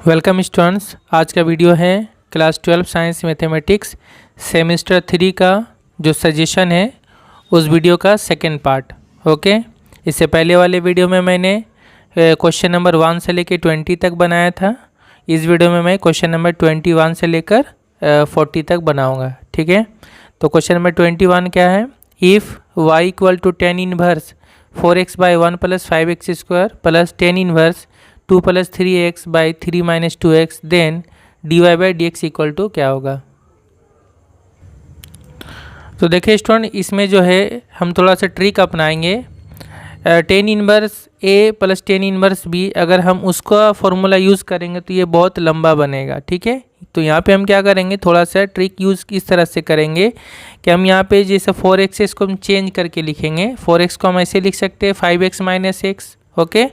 Welcome students. आज का video है क्लास 12 साइंस मैथमेटिक्स सेमेस्टर 3 का जो सजेशन है उस वीडियो का सेकंड पार्ट। ओके, इससे पहले वाले वीडियो में मैंने क्वेश्चन नंबर 1 से लेकर 20 तक बनाया था। इस वीडियो में मैं क्वेश्चन नंबर 21 से लेकर 40 तक बनाऊंगा। ठीक है, तो क्वेश्चन नंबर 21 क्या है? If y equal to tan inverse 4x by 1 plus 5x square plus tan inverse 2 plus 3x by 3 minus 2x then d y by D x equal to क्या होगा? तो देखिए स्टूडेंट, इसमें जो है हम थोड़ा सा ट्रिक अपनाएंगे। टेन इनवर्स ए प्लस टेन इनवर्स बी, अगर हम उसका फॉर्मूला यूज़ करेंगे तो ये बहुत लंबा बनेगा। ठीक है, तो यहाँ पे हम क्या करेंगे, थोड़ा सा ट्रिक यूज़ इस तरह से करेंगे कि हम यहाँ पे जैसे 4x है इसको हम चेंज करके लिखेंगे। 4x को हम ऐसे लिख सकते हैं 5x माइनस एक्स। ओके,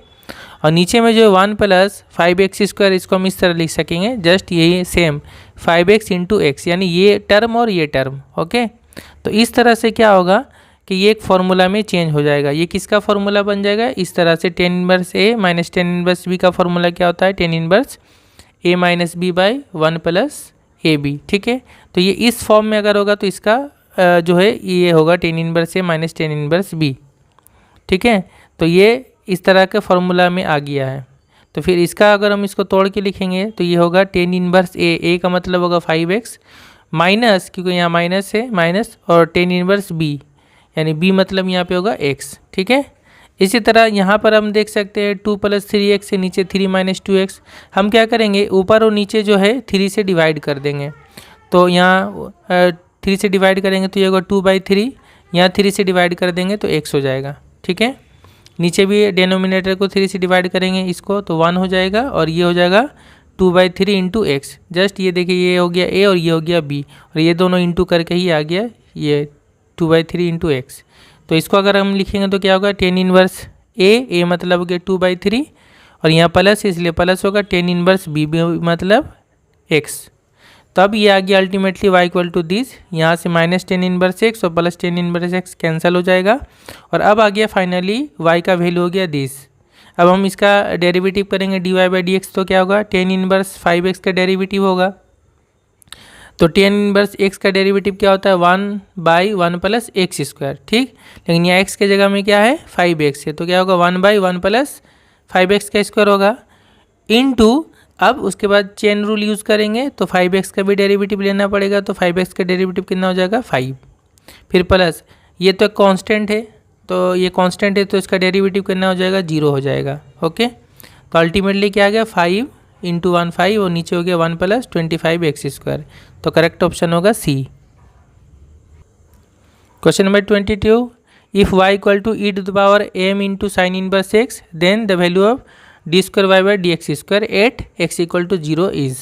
और नीचे में जो 1 प्लस 5x स्क्वायर इसको हम इस तरह लिख सकेंगे, जस्ट यही सेम 5x इंटू एक्स, यानी ये टर्म और ये टर्म। ओके, तो इस तरह से क्या होगा कि ये एक फार्मूला में चेंज हो जाएगा। ये किसका फार्मूला बन जाएगा? इस तरह से tan inverse A minus tan inverse B का फार्मूला क्या होता है? Tan inverse A minus B by 1 plus A B. ठीक है, तो ये इस फॉर्म में अगर होगा तो इसका जो है ये होगा tan inverse A minus tan inverse B. ठीक है, तो ये इस तरह के फार्मूला में आ गया है। तो फिर इसका अगर हम इसको तोड़ के लिखेंगे तो ये होगा टेन इनवर्स ए का मतलब होगा 5x माइनस, क्योंकि यहाँ माइनस है, माइनस, और टेन इनवर्स बी यानी b मतलब यहाँ पे होगा x। ठीक है, इसी तरह यहाँ पर हम देख सकते हैं 2 प्लस 3x से नीचे 3 माइनस 2x। हम क्या करेंगे, ऊपर और नीचे जो है 3 से डिवाइड कर देंगे। तो यहाँ 3 से डिवाइड करेंगे तो ये होगा 2/3, यहाँ 3 से डिवाइड कर देंगे तो x हो जाएगा। ठीक है, नीचे भी डिनोमिनेटर को 3 से डिवाइड करेंगे इसको तो 1 हो जाएगा, और ये हो जाएगा 2/3 इंटू एक्स। जस्ट ये देखिए, ये हो गया a और ये हो गया b, और ये दोनों इंटू करके ही आ गया ये 2/3 इंटू एक्स। तो इसको अगर हम लिखेंगे तो क्या होगा, टेन इनवर्स ए मतलब हो गया 2/3, और यहाँ प्लस इसलिए प्लस होगा, टेन इनवर्स बी मतलब एक्स। तब ये आ गया ultimately y equal to this, यहाँ से माइनस टेन इनवर्स एक्स और plus tan inverse x cancel हो जाएगा, और अब आ गया फाइनली y का वैल्यू हो गया दिस। अब हम इसका डेरिवेटिव करेंगे d y by D x, तो क्या होगा, टेन इनवर्स 5x का डेरिवेटिव होगा। तो टेन इनवर्स एक्स का डेरिवेटिव क्या होता है? 1/1 प्लस एक्स स्क्वायर। ठीक, लेकिन यहाँ x के जगह में क्या है, 5x है, तो क्या होगा 1/1 प्लस 5x का स्क्वायर होगा इनटू, अब उसके बाद चेन रूल यूज़ करेंगे तो 5x का भी डेरिवेटिव लेना पड़ेगा, तो 5x का डेरिवेटिव कितना हो जाएगा, 5। फिर प्लस ये तो कांस्टेंट है, तो ये कांस्टेंट है तो इसका डेरिवेटिव कितना हो जाएगा, 0 हो जाएगा। ओके, तो अल्टीमेटली क्या आ गया, 5 इंटू 1 5, और नीचे हो गया 1 प्लस 25x स्क्वायर। तो करेक्ट ऑप्शन होगा C. Question number 22, if y equal to e to the power m into sine inverse x then the value of d square y by D x square at x equal to 0 is.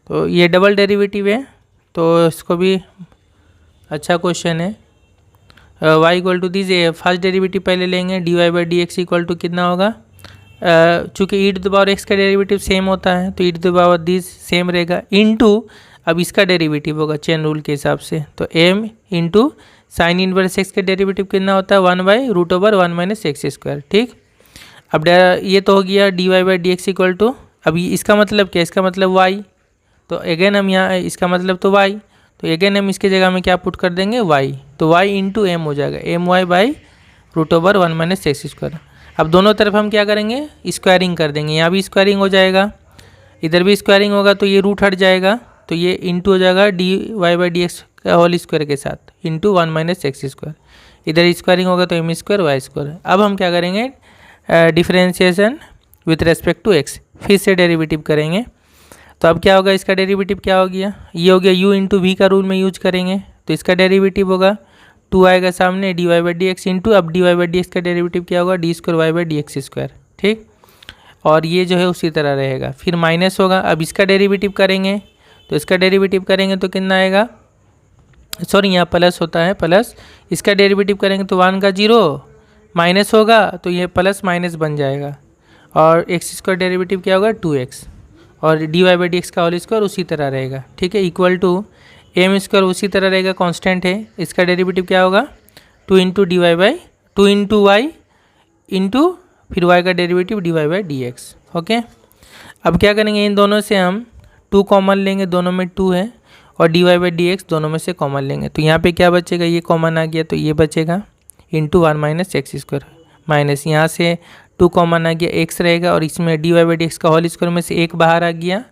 तो ये double derivative है, तो इसको भी अच्छा question है। y equal to this, first derivative पहले लेंगे, d y by D x equal to कितना होगा, चूँकि e to the power x का डेरिवेटिव सेम होता है तो e to the power this same रहेगा इनटू, अब इसका डेरिवेटिव होगा चेन रूल के हिसाब से, तो m into sine inverse x का डेरिवेटिव कितना होता है, 1/√1 माइनस एक्स स्क्वायर। ठीक, अब ये तो हो गया d y by D x equal to, अब इसका मतलब क्या, इसका मतलब y, तो अगेन हम यहाँ इसका मतलब तो y, तो अगेन हम इसके जगह में क्या पुट कर देंगे, y, तो y इंटू एम हो जाएगा, my/√1 माइनस एक्स स्क्वायर। अब दोनों तरफ हम क्या करेंगे, स्क्वायरिंग कर देंगे, यहाँ भी स्क्वायरिंग हो जाएगा, इधर भी स्क्वायरिंग होगा, तो ये रूट हट जाएगा, तो ये इंटू हो जाएगा d y by D x का होल स्क्वायर के साथ इंटू 1 माइनस एक्स स्क्वायर, इधर स्क्वायरिंग होगा तो एम स्क्वायर वाई स्क्वायर। अब हम क्या करेंगे, differentiation with respect to x, फिर से डेरिवेटिव करेंगे। तो अब क्या होगा, इसका डेरिवेटिव क्या हो गया, ये हो गया u इंटू वी का रूल में यूज करेंगे, तो इसका डेरिवेटिव होगा 2 आएगा सामने, d y by D x into, अब d y by D x का डेरिवेटिव क्या होगा, d square y by D x square. ठीक, और ये जो है उसी तरह रहेगा, फिर माइनस होगा, अब इसका डेरिवेटिव करेंगे, तो इसका डेरिवेटिव करेंगे तो कितना आएगा, सॉरी यहाँ प्लस होता है, प्लस इसका डेरिवेटिव करेंगे तो 1 का 0 माइनस होगा, तो ये प्लस माइनस बन जाएगा, और एक्स स्क्वायर डेरिवेटिव क्या होगा 2x, और d y by D x का होल स्क्वायर उसी तरह रहेगा। ठीक है, इक्वल टू एम स्क्वायर उसी तरह रहेगा, कांस्टेंट है, इसका डेरिवेटिव क्या होगा 2 into d y by 2 into y into फिर y का derivative d y by D x. Okay, अब क्या करेंगे, इन दोनों से हम 2 कॉमन लेंगे, दोनों में 2 है, और dy/dx दोनों में से कॉमन लेंगे। तो यहाँ पे क्या बचेगा, ये कॉमन आ गया तो ये बचेगा इंटू 1 - x², माइनस यहाँ से 2 कॉमन आ गया, x रहेगा, और इसमें dy/dx का होल स्क्वायर में से 1 बाहर आ गया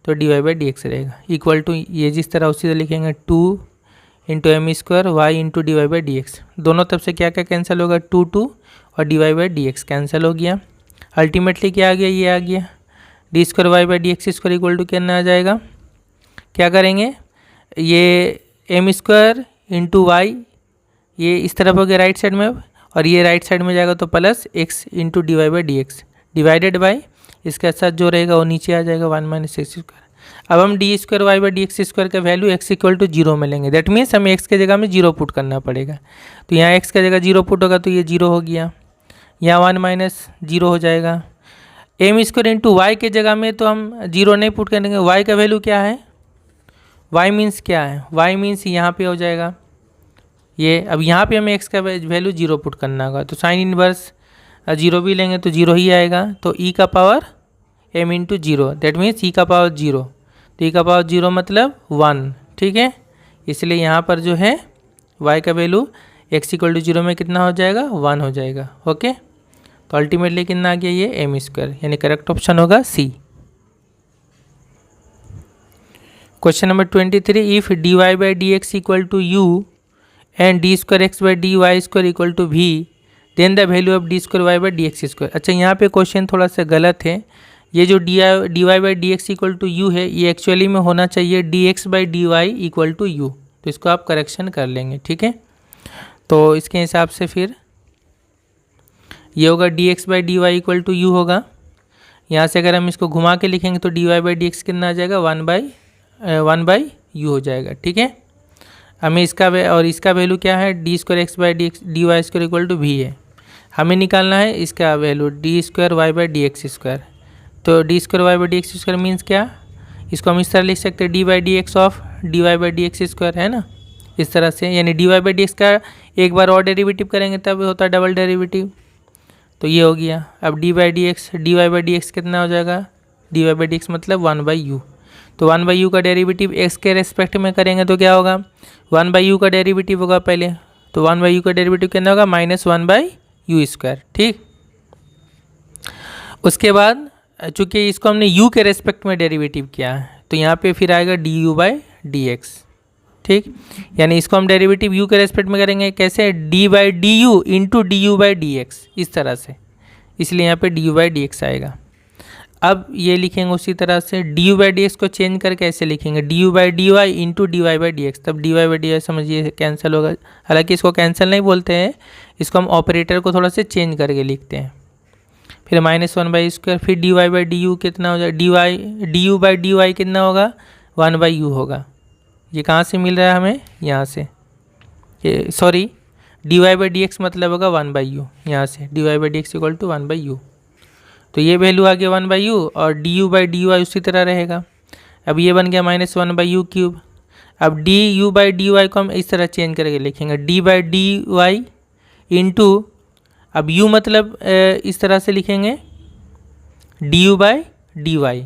तो dy/dx रहेगा, इक्वल टू ये जिस तरह उसी तरह लिखेंगे 2 × m² y × dy/dx। दोनों तरफ से क्या क्या कैंसिल होगा, 2 2 और dy/dx कैंसिल हो गया। अल्टीमेटली क्या आ गया, ये आ गया d² y/dx² इक्वल टू क्या आ जाएगा, क्या करेंगे, ये m² × y ये इस तरफ हो गया राइट साइड में, और ये राइट साइड में जाएगा तो plus x × dy/dx divided by इसके साथ जो रहेगा वो नीचे आ जाएगा 1 - x²। अब हम d² y/dx² का वैल्यू x = 0 में लेंगे, दैट मीन्स हमें x के जगह में 0 पुट करना पड़ेगा। तो यहाँ x का जगह 0 पुट होगा तो ये 0 हो गया, यहाँ 1 - 0 हो जाएगा। m² × y के जगह में तो हम 0 नहीं पुट करेंगे, y का वैल्यू क्या है, y मीन्स क्या है, y मीन्स यहाँ पे हो जाएगा ये। अब यहाँ पे हमें x का वैल्यू 0 पुट करना होगा, तो साइन इनवर्स 0 भी लेंगे तो 0 ही आएगा। तो e का power m × 0 that means e का पावर 0, तो e का पावर 0 मतलब 1, ठीक है। इसलिए यहाँ पर जो है y का वैल्यू x = 0 में कितना हो जाएगा, 1 हो जाएगा, ओके। तो अल्टीमेटली कितना आ गया, ये m², यानी करेक्ट ऑप्शन होगा C। Question number 23, if dy/dx equal to u and d² x/dy² equal to v then the value of d² y/dx²। अच्छा, यहाँ पे क्वेश्चन थोड़ा सा गलत है, ये जो dy/dx इक्वल टू u है ये एक्चुअली में होना चाहिए dx/dy इक्वल टू u, तो इसको आप करेक्शन कर लेंगे, ठीक है। तो इसके हिसाब से फिर ये होगा dx/dy इक्वल टू u होगा। यहाँ से अगर हम इसको घुमा के लिखेंगे तो dy/dx कितना आ जाएगा, 1/u हो जाएगा, ठीक है। हमें इसका और इसका वैल्यू क्या है, d² x/dy² equal to v है, हमें निकालना है इसका वैल्यू d² y/dx²। तो d² y/dx² मीन्स क्या, इसको हम इस तरह लिख सकते हैं d/dx ऑफ dy/dx² है ना, इस तरह से, यानी dy/dx का एक बार और डेरिवेटिव करेंगे तब होता है डबल डेरिवेटिव, तो ये हो गया। अब dy/dx कितना हो जाएगा, dy/dx मतलब 1/u, तो 1/u का डेरिवेटिव x के रेस्पेक्ट में करेंगे तो क्या होगा, 1/u का डेरिवेटिव होगा पहले, तो 1/u का डेरिवेटिव कितना होगा, -1/u², ठीक। उसके बाद चूंकि इसको हमने u के रेस्पेक्ट में डेरिवेटिव किया है तो यहाँ पे फिर आएगा du/dx, ठीक। यानी इसको हम डेरिवेटिव u के रेस्पेक्ट में करेंगे कैसे, d/du × du/dx, इस तरह से, इसलिए यहाँ पे du/dx आएगा। अब ये लिखेंगे उसी तरह से, du/dx को चेंज करके ऐसे लिखेंगे du/dy × dy/dx, तब dy/dy समझिए कैंसिल होगा। हालांकि इसको कैंसिल नहीं बोलते हैं, इसको हम ऑपरेटर को थोड़ा से चेंज करके लिखते हैं। फिर -1/u², फिर dy/du कितना हो जाएगा, du/dy कितना होगा, 1/u होगा। ये कहाँ से मिल रहा है हमें, यहाँ से, सॉरी dy/dx मतलब होगा 1/u, यहाँ से dy/dx इक्वल टू 1/u, तो ये वैल्यू आ गया 1/u, और du/dy उसी तरह रहेगा। अब ये बन गया -1/u³। अब du/dy को हम इस तरह चेंज करके लिखेंगे d/dy इंटू, अब u मतलब इस तरह से लिखेंगे du/dy,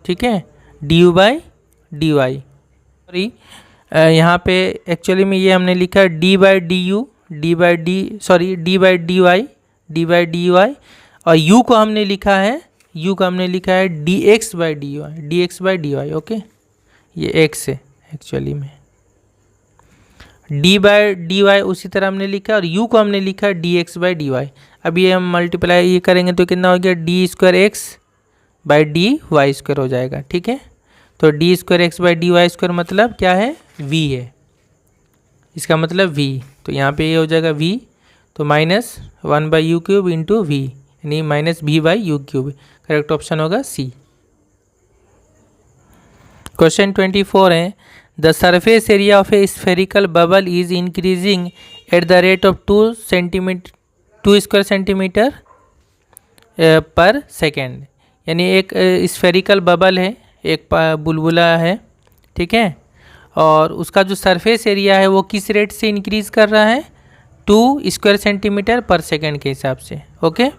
ठीक है, du/dy, सॉरी यहाँ पे एक्चुअली में ये हमने लिखा d/du d/dy और u को हमने लिखा है dx/dy, ओके, ये x है एक्चुअली में, d/dy उसी तरह हमने लिखा और u को हमने लिखा dx/dy। अब ये हम मल्टीप्लाई ये करेंगे तो कितना हो गया, d² x/dy² हो जाएगा, ठीक है। तो d² x/dy² मतलब क्या है, v है, इसका मतलब v, तो यहाँ पे ये हो जाएगा v, तो -1/u³ इंटू v, यानी -v/u³, करेक्ट ऑप्शन होगा C। क्वेश्चन 24 है, the surface area of A spherical bubble is increasing at the rate of 2 square centimetre पर सेकेंड। यानी एक स्फेरिकल बबल है, एक बुलबुला है, ठीक है, और उसका जो सरफेस एरिया है वो किस रेट से इंक्रीज कर रहा है, 2 स्क्वायर सेंटीमीटर पर सेकेंड के हिसाब से, okay.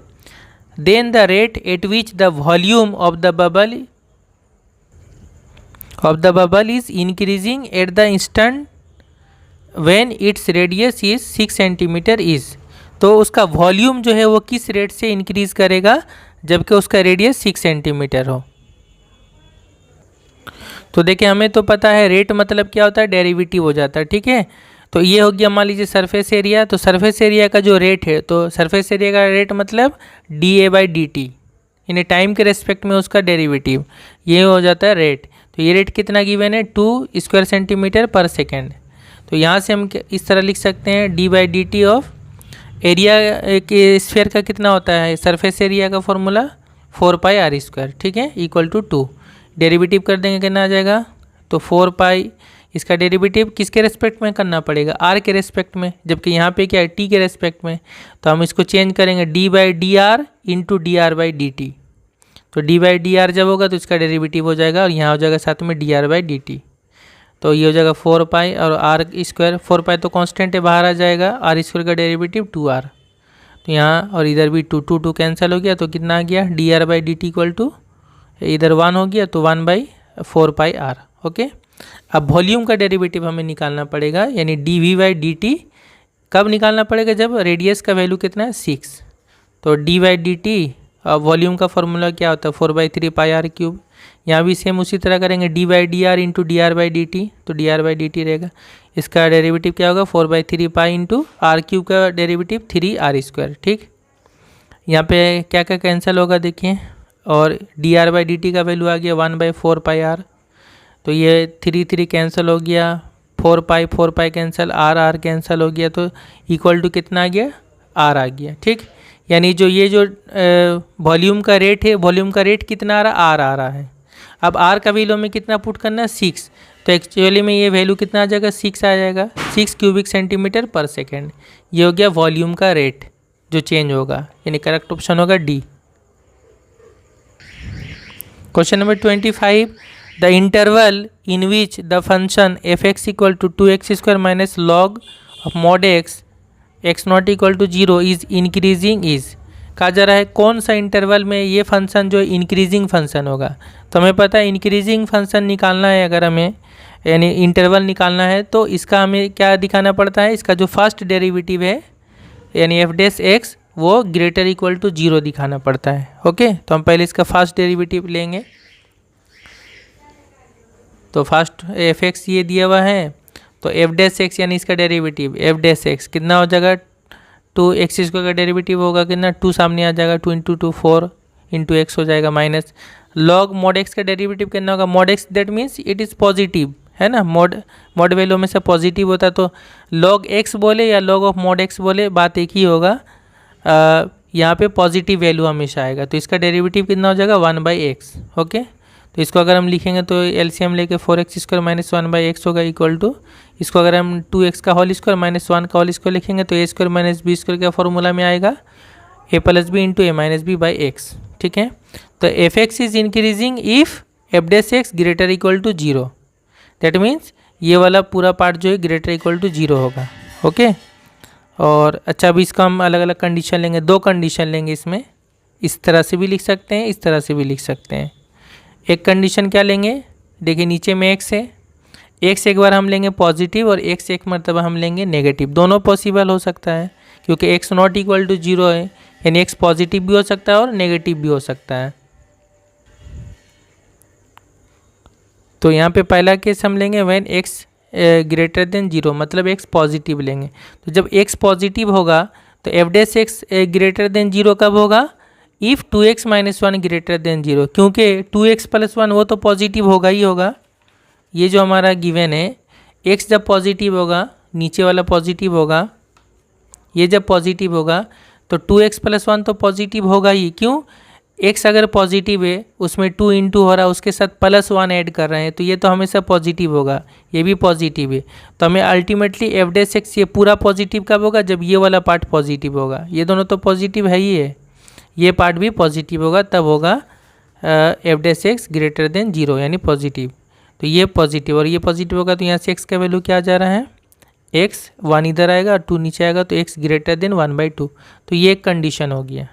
Then the rate at which the volume of the bubble is increasing at the instant when its radius is 6 centimetre is. तो उसका वॉल्यूम जो है वो किस रेट से इंक्रीज करेगा जबकि उसका रेडियस 6 सेंटीमीटर हो। तो देखिए हमें तो पता है रेट मतलब क्या होता है, डेरिवेटिव हो जाता है, ठीक है। तो ये हो गया मान लीजिए सरफेस एरिया। तो सरफेस एरिया का जो रेट है, तो सरफेस एरिया का रेट मतलब dA/dt, यानी टाइम के रेस्पेक्ट में उसका डेरिवेटिव, ये हो जाता है रेट। तो ये रेट कितना गिवन है, 2 स्क्वायर सेंटीमीटर पर सेकेंड। तो यहाँ से हम इस तरह लिख सकते हैं d/dt ऑफ एरिया के स्फीयर का कितना होता है, सरफेस एरिया का फॉर्मूला 4πr², ठीक है, इक्वल टू 2। डेरिवेटिव कर देंगे कितना आ जाएगा, तो 4π, इसका डेरिवेटिव किसके रेस्पेक्ट में करना पड़ेगा, r के रेस्पेक्ट में, जबकि यहाँ पे क्या है t के रेस्पेक्ट में। तो हम इसको चेंज करेंगे d/dr इंटू dr/dt। तो d/dr जब होगा तो इसका डेरिवेटिव हो जाएगा और यहाँ हो जाएगा साथ में dr/dt। तो ये हो जाएगा 4π और r², 4π तो कांस्टेंट है, बाहर आ जाएगा, r² का डेरिवेटिव 2r। तो यहाँ और इधर भी 2 कैंसिल हो गया, तो कितना आ गया dr/dt इक्वल टू, इधर 1 हो गया तो 1/4πr। ओके, अब वॉल्यूम का डेरिवेटिव हमें निकालना पड़ेगा, यानी dv/dt कब निकालना पड़ेगा, जब रेडियस का वैल्यू कितना है 6। तो d/dt वॉल्यूम का फॉर्मूला क्या होता है, 4/3πr³। यहाँ भी सेम उसी तरह करेंगे, d/dr इंटू dr/dt, तो dr/dt रहेगा। इसका डेरिवेटिव क्या होगा, 4/3π इंटू r³ का डेरिवेटिव 3r², ठीक। यहाँ पे क्या क्या कैंसिल होगा देखिए, और dr/dt का वैल्यू आ गया 1/4πr। तो ये 3 कैंसिल हो गया, 4π कैंसिल, r कैंसिल हो गया, तो इक्वल टू कितना आ गया, r आ गया, ठीक। यानी जो ये जो वॉल्यूम का रेट है, वॉल्यूम का रेट कितना आ रहा, r आ रहा है। अब r का वैल्यू में कितना पुट करना है, 6। तो एक्चुअली में ये वैल्यू कितना आ जाएगा, 6 आ जाएगा, 6 क्यूबिक सेंटीमीटर पर सेकेंड। ये हो गया वॉल्यूम का रेट जो चेंज होगा, यानी करेक्ट ऑप्शन होगा D. Question number 25, the interval in which the function f(x) equal to 2x² minus log of mod x not equal to 0 is increasing is. कहा जा रहा है कौन सा इंटरवल में ये फंक्शन जो इंक्रीजिंग फंक्शन होगा। तो हमें पता है इंक्रीजिंग फंक्शन निकालना है, अगर हमें यानी इंटरवल निकालना है तो इसका हमें क्या दिखाना पड़ता है, इसका जो फर्स्ट डेरिवेटिव है यानी f(x) वो ग्रेटर इक्वल टू 0 दिखाना पड़ता है। ओके, तो हम पहले इसका फर्स्ट डेरिवेटिव लेंगे। तो फर्स्ट f(x) ये दिया हुआ है, तो f' यानी इसका डेरिवेटिव f' कितना हो जाएगा, 2x² का डेरिवेटिव होगा कितना, 2 सामने आ जाएगा, 2 इंटू 2 4 इंटू x हो जाएगा, माइनस log mod x का डेरिवेटिव कितना होगा, mod x that means it is positive है ना, mod वैल्यू में से पॉजिटिव होता है, तो log x बोले या log ऑफ mod x बोले बात एक ही होगा। यहाँ पे पॉजिटिव वैल्यू हमेशा आएगा, तो इसका डेरिवेटिव कितना हो जाएगा 1/x। ओके, तो इसको अगर हम लिखेंगे तो एलसीएम लेके 4x² माइनस 1/x होगा इक्वल टू, इसको अगर हम 2x का होल स्क्वायर माइनस 1 का होल स्क्वायर लिखेंगे तो a² माइनस b² का फॉर्मूला में आएगा a plus B into a minus B by X, ठीक है। तो f(x) is increasing if f' greater equal to 0, that means ये वाला पूरा पार्ट जो है ग्रेटर इक्वल टू 0 होगा। ओके, और अच्छा अभी इसका हम अलग अलग कंडीशन लेंगे, 2 कंडीशन लेंगे इसमें, इस तरह से भी लिख सकते हैं, इस तरह से भी लिख सकते हैं। एक कंडीशन क्या लेंगे, देखिए नीचे में x है, x एक बार हम लेंगे पॉजिटिव और x एक मरतबा हम लेंगे नेगेटिव, दोनों पॉसिबल हो सकता है क्योंकि x नॉट इक्वल टू 0 है, यानी x पॉजिटिव भी हो सकता है और नेगेटिव भी हो सकता है। तो यहाँ पे पहला केस हम लेंगे व्हेन x ग्रेटर देन 0, मतलब x पॉजिटिव लेंगे। तो जब x पॉजिटिव होगा तो f' ग्रेटर देन 0 कब होगा, if 2x minus 1 greater than 0, क्योंकि 2x प्लस 1 वो तो पॉजिटिव होगा ही होगा। ये जो हमारा गिवन है x जब पॉजिटिव होगा, नीचे वाला पॉजिटिव होगा, ये जब पॉजिटिव होगा तो 2x प्लस 1 तो पॉजिटिव होगा ही, क्यों, x अगर पॉजिटिव है उसमें 2 इंटू हो रहा है, उसके साथ प्लस 1 ऐड कर रहे हैं, तो ये तो हमेशा पॉजिटिव होगा, ये भी पॉजिटिव है। तो हमें अल्टीमेटली f' ये पूरा पॉजिटिव कब होगा, जब ये वाला पार्ट पॉजिटिव होगा, ये दोनों तो पॉजिटिव है ही है, ये पार्ट भी पॉजिटिव होगा, तब होगा f' ग्रेटर देन 0 यानी पॉजिटिव। तो ये पॉजिटिव और ये पॉजिटिव होगा, तो यहाँ से x का वैल्यू क्या जा रहा है, x 1 इधर आएगा और 2 नीचे आएगा, तो x ग्रेटर देन 1/2। तो ये एक कंडीशन हो गया।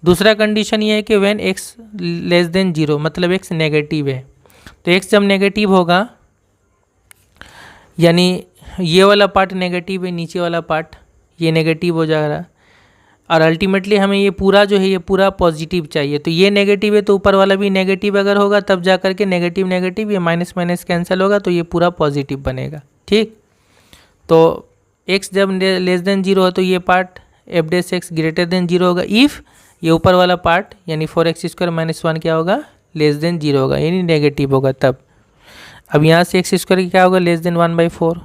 दूसरा कंडीशन ये है कि व्हेन x लेस देन 0, मतलब x नेगेटिव है। तो x जब नेगेटिव होगा यानी ये वाला पार्ट नेगेटिव है, नीचे वाला पार्ट ये नेगेटिव हो जाएगा, और अल्टीमेटली हमें ये पूरा जो है ये पूरा पॉजिटिव चाहिए। तो ये नेगेटिव है तो ऊपर वाला भी नेगेटिव अगर होगा तब जा कर के नेगेटिव नेगेटिव ये माइनस माइनस कैंसिल होगा तो ये पूरा पॉजिटिव बनेगा। ठीक, तो x जब लेस देन 0 हो तो ये part F dash x greater than 0 होगा इफ़ ये ऊपर वाला पार्ट यानी 4x² - 1 क्या होगा, लेस देन 0 होगा, यानी नेगेटिव होगा तब। अब यहाँ से x² क्या होगा, लेस देन 1/4।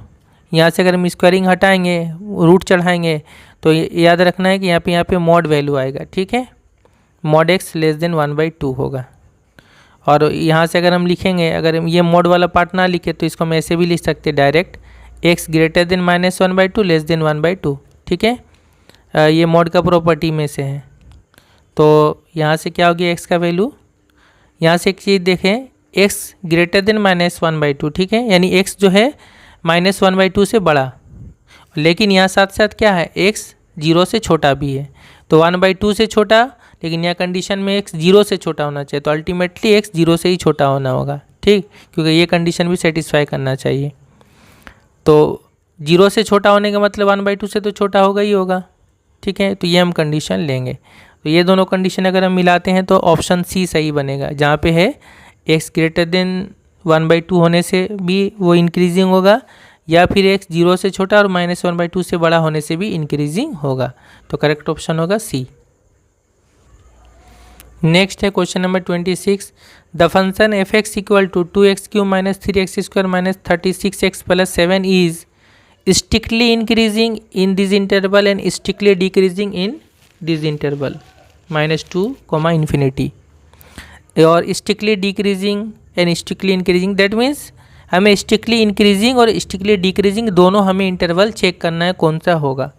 यहाँ से अगर हम स्क्वायरिंग हटाएंगे, रूट चढ़ाएंगे, तो याद रखना है कि यहाँ पे मॉड वैल्यू आएगा। ठीक है, मॉड x लेस देन 1/2 होगा। और यहाँ से अगर हम लिखेंगे, अगर हम ये मॉड वाला पार्ट ना लिखे तो इसको हम ऐसे भी लिख सकते हैं direct, x greater than -1/2 less than 1/2। ठीक है, ये मॉड का प्रॉपर्टी में से है। तो यहाँ से क्या होगी x का वैल्यू, यहाँ से एक चीज़ देखें, x ग्रेटर देन -1/2। ठीक है, यानी x जो है -1/2 से बड़ा, लेकिन यहाँ साथ साथ क्या है, x 0 से छोटा भी है। तो 1/2 से छोटा, लेकिन यहाँ कंडीशन में x 0 से छोटा होना चाहिए, तो अल्टीमेटली x 0 से ही छोटा होना होगा। ठीक, क्योंकि ये कंडीशन भी सेटिस्फाई करना चाहिए। तो 0 से छोटा होने का मतलब 1/2 से तो छोटा होगा ही होगा। ठीक है, तो ये हम कंडीशन लेंगे। तो ये दोनों कंडीशन अगर हम मिलाते हैं तो ऑप्शन सी सही बनेगा, जहाँ पे है x ग्रेटर देन 1/2 होने से भी वो इंक्रीजिंग होगा, या फिर x 0 से छोटा और -1/2 से बड़ा होने से भी इंक्रीजिंग होगा। तो करेक्ट ऑप्शन होगा सी। नेक्स्ट है question number 26, the function f(x) equal to 2x³ - 3x² - 36x + 7 is strictly increasing in this interval and strictly decreasing in this interval -2, infinity. और strictly decreasing and strictly increasing, that means हमें strictly increasing और strictly decreasing दोनों हमें interval check करना है कौन सा होगा।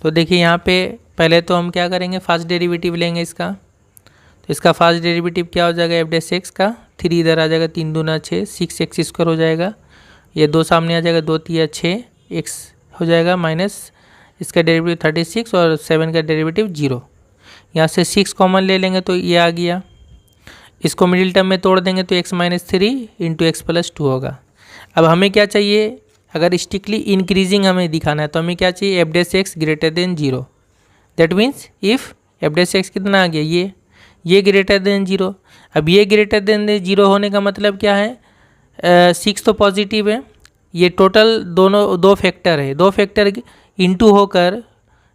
तो देखिए यहाँ पे पहले तो हम क्या करेंगे, फर्स्ट डेरिवेटिव लेंगे इसका। तो इसका फर्स्ट डेरिवेटिव क्या हो जाएगा, एफ डैश एक्स का, 3 इधर आ जाएगा, 3 दूना 6, 6x² हो जाएगा, ये 2 सामने आ जाएगा, 2 3 6 x हो जाएगा, माइनस इसका डेरिवेटिव 36 और 7 का डेरिवेटिव 0। यहाँ से 6 कॉमन ले लेंगे तो ये आ गया, इसको मिडिल टर्म में तोड़ देंगे तो x - 3 × x + 2 होगा। अब हमें क्या चाहिए, अगर स्ट्रिक्टली इंक्रीजिंग हमें दिखाना है तो हमें क्या चाहिए, F dash x greater than 0। That means if F dash x कितना आ गया, ये ग्रेटर देन 0। अब ये ग्रेटर देन 0 होने का मतलब क्या है, 6 तो पॉजिटिव है, ये टोटल दोनों 2 फैक्टर है, 2 फैक्टर इंटू होकर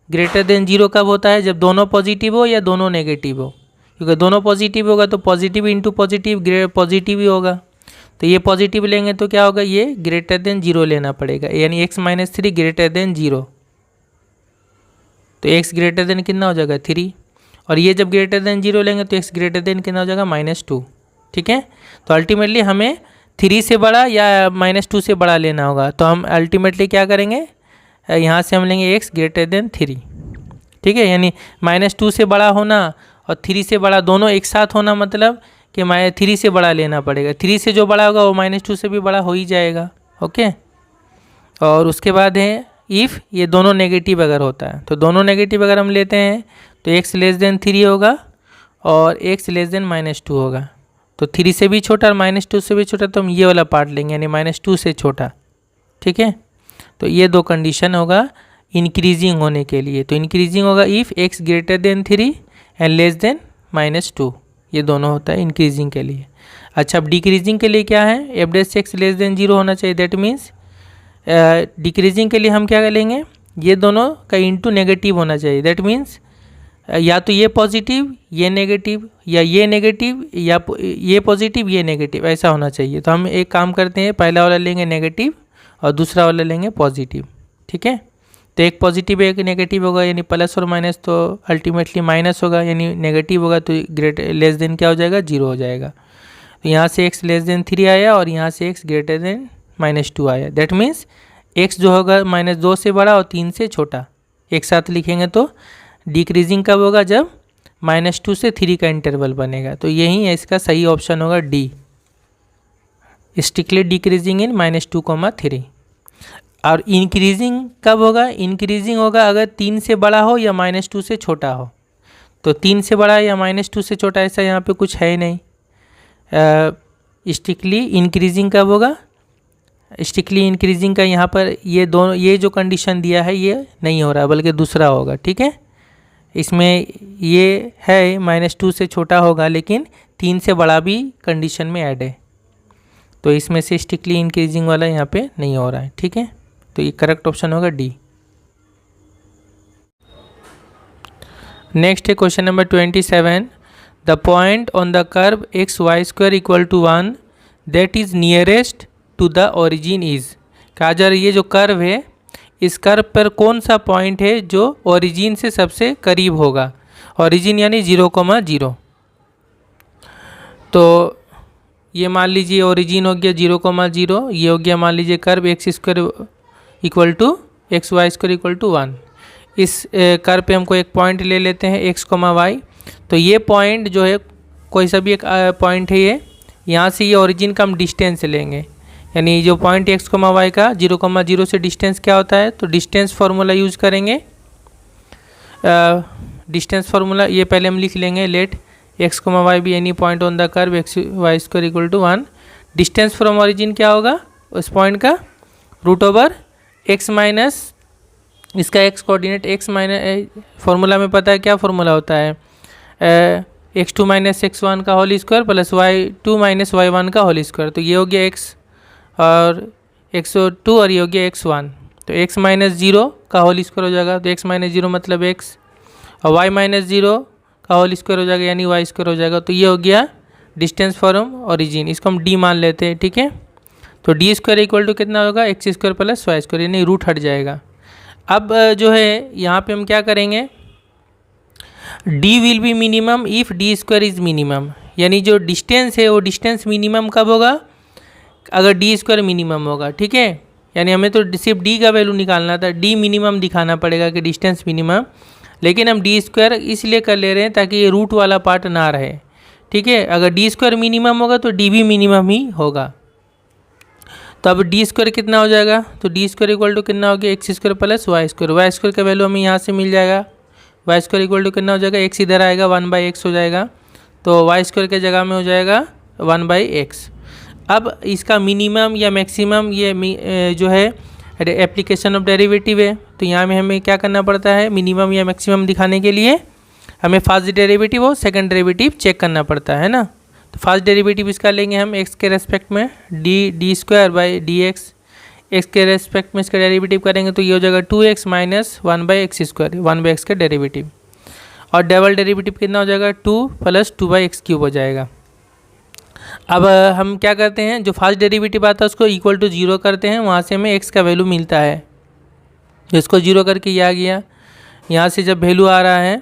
ग्रेटर देन 0 कब होता है, जब दोनों पॉजिटिव हो या दोनों नेगेटिव हो। क्योंकि दोनों पॉजिटिव होगा तो पॉजिटिव इंटू पॉजिटिव पॉजिटिव ही होगा। तो ये पॉजिटिव लेंगे तो क्या होगा, ये ग्रेटर देन 0 लेना पड़ेगा, यानी x - 3 ग्रेटर देन 0। तो x ग्रेटर देन कितना हो जाएगा, 3। और ये जब ग्रेटर देन 0 लेंगे तो x ग्रेटर देन कितना हो जाएगा, -2। ठीक है, तो अल्टीमेटली हमें 3 से बड़ा या -2 से बड़ा लेना होगा। तो हम अल्टीमेटली क्या करेंगे, यहाँ से हम लेंगे x ग्रेटर देन 3। ठीक है, यानी -2 से बड़ा होना और 3 से बड़ा दोनों एक साथ होना, मतलब कि 3 से बड़ा लेना पड़ेगा। 3 से जो बड़ा होगा वो -2 से भी बड़ा हो ही जाएगा। ओके, और उसके बाद है इफ़ ये दोनों नेगेटिव अगर होता है, तो दोनों नेगेटिव अगर हम लेते हैं तो x लेस देन 3 होगा और x लेस देन -2 होगा। तो 3 से भी छोटा और -2 से भी छोटा, तो हम ये वाला पार्ट लेंगे, यानी -2 से छोटा। ठीक है, तो ये 2 कंडीशन होगा इंक्रीजिंग होने के लिए। तो इंक्रीजिंग होगा if x greater than 3 and less than -2, ये दोनों होता है इंक्रीजिंग के लिए। अच्छा, अब डिक्रीजिंग के लिए क्या है, F dash x less than 0 होना चाहिए। दैट मीन्स डिक्रीजिंग के लिए हम क्या करेंगे, ये दोनों का इंटू नेगेटिव होना चाहिए। दैट मीन्स या तो ये पॉजिटिव ये नेगेटिव, या ये नेगेटिव या ये पॉजिटिव ये नेगेटिव, ऐसा होना चाहिए। तो हम एक काम करते हैं, पहला वाला लेंगे नेगेटिव और दूसरा वाला लेंगे पॉजिटिव। ठीक है, तो एक पॉजिटिव एक नेगेटिव होगा, यानी प्लस और माइनस, तो अल्टीमेटली माइनस होगा, यानी नेगेटिव होगा, तो ग्रेटर लेस देन क्या हो जाएगा, 0 हो जाएगा। तो यहाँ से x लेस देन 3 आया और यहाँ से x ग्रेटर देन -2 आया। दैट मीन्स x जो होगा -2 से बड़ा और 3 से छोटा, एक साथ लिखेंगे तो डिक्रीजिंग कब होगा, जब -2 से 3 का इंटरवल बनेगा। तो यही है इसका सही ऑप्शन होगा डी, स्ट्रिक्टली डिक्रीजिंग इन -2, 3। और इंक्रीजिंग कब होगा, इंक्रीजिंग होगा अगर 3 से बड़ा हो या -2 से छोटा हो। तो 3 से बड़ा या -2 से छोटा ऐसा यहाँ पे कुछ है ही नहीं। स्ट्रिक्टली इंक्रीजिंग कब होगा? स्ट्रिक्टली इंक्रीजिंग का यहाँ पर ये जो कंडीशन दिया है ये नहीं हो रहा बल्कि दूसरा होगा। ठीक है, इसमें ये है -2 से छोटा होगा लेकिन 3 से बड़ा भी कंडीशन में ऐड है, तो इसमें से स्ट्रिक्टली इंक्रीजिंग वाला यहाँ पे नहीं हो रहा है। ठीक है, तो ये करेक्ट ऑप्शन होगा डी। नेक्स्ट है question number 27। The point on the curve xy² = 1 that is nearest to the origin is. कहा जा रहा है ये जो कर्व है इस कर्व पर कौन सा पॉइंट है जो ओरिजिन से सबसे करीब होगा। ओरिजिन यानी 0,0। तो ये मान लीजिए ओरिजिन हो गया 0,0, ये हो गया मान लीजिए कर्व x² = xy² = 1। इस कर्व पे हमको एक पॉइंट ले लेते हैं x, y। तो ये पॉइंट जो है कोई सा भी एक पॉइंट है, ये यहाँ से ये ओरिजिन का हम डिस्टेंस लेंगे, यानी जो पॉइंट x, y का 0,0 से डिस्टेंस क्या होता है, तो डिस्टेंस फार्मूला यूज करेंगे। डिस्टेंस फार्मूला ये पहले हम लिख लेंगे, let x, y be any point on the curve xy² = 1। Distance from origin क्या होगा उस पॉइंट का, √x माइनस इसका x coordinate x minus, formula में पता है क्या फार्मूला होता है, x2 - x1 का whole square plus y2 - y1 का होल स्क्वायर। तो ये हो गया x और x2 और ये हो गया x1, तो x - 0 का होल स्क्वायर हो जाएगा, तो x - 0 मतलब x, और y - 0 का होल स्क्वायर हो जाएगा यानी y² हो जाएगा। तो ये हो गया डिस्टेंस फ्रॉम ओरिजिन, इसको हम d मान लेते हैं। ठीक है, तो d² = कितना होगा, x² + y², यानी रूट हट जाएगा। अब जो है यहाँ पे हम क्या करेंगे, d will be minimum if d² is minimum, यानी जो डिस्टेंस है वो डिस्टेंस मिनिमम कब होगा, अगर d² मिनिमम होगा। ठीक है, यानी हमें तो सिर्फ d का वैल्यू निकालना था, d मिनिमम दिखाना पड़ेगा कि डिस्टेंस मिनिमम, लेकिन हम d² इसलिए कर ले रहे हैं ताकि ये रूट वाला पार्ट ना रहे। ठीक है, अगर d² मिनिमम होगा तो d भी मिनिमम ही होगा। तो अब d² कितना हो जाएगा, तो d² = कितना हो गया, x² + y²। y² का वैल्यू हमें यहाँ से मिल जाएगा, y² = कितना हो जाएगा, x इधर आएगा 1/x हो जाएगा, तो y² के जगह में हो जाएगा 1/x। अब इसका मिनिमम या मैक्सिमम ये जो है एप्लीकेशन ऑफ डेरिवेटिव है, तो यहाँ में हमें क्या करना पड़ता है, मिनिमम या मैक्सिमम दिखाने के लिए हमें फर्स्ट डेरिवेटिव और सेकंड डेरिवेटिव चेक करना पड़ता है ना। तो फर्स्ट डेरिवेटिव इसका लेंगे हम x के रेस्पेक्ट में d²/dx, x के रेस्पेक्ट में इसका डेरिवेटिव करेंगे तो ये हो जाएगा 2x - 1/x², 1/x का डेरिवेटिव, और डबल डेरिवेटिव कितना हो जाएगा 2 + 2/x³ हो जाएगा। अब हम क्या करते हैं, जो फर्स्ट डेरिवेटिव आता है उसको =0 करते हैं, वहाँ से हमें x का वैल्यू मिलता है, इसको 0 करके ये आ गया। यहाँ से जब वैल्यू आ रहा है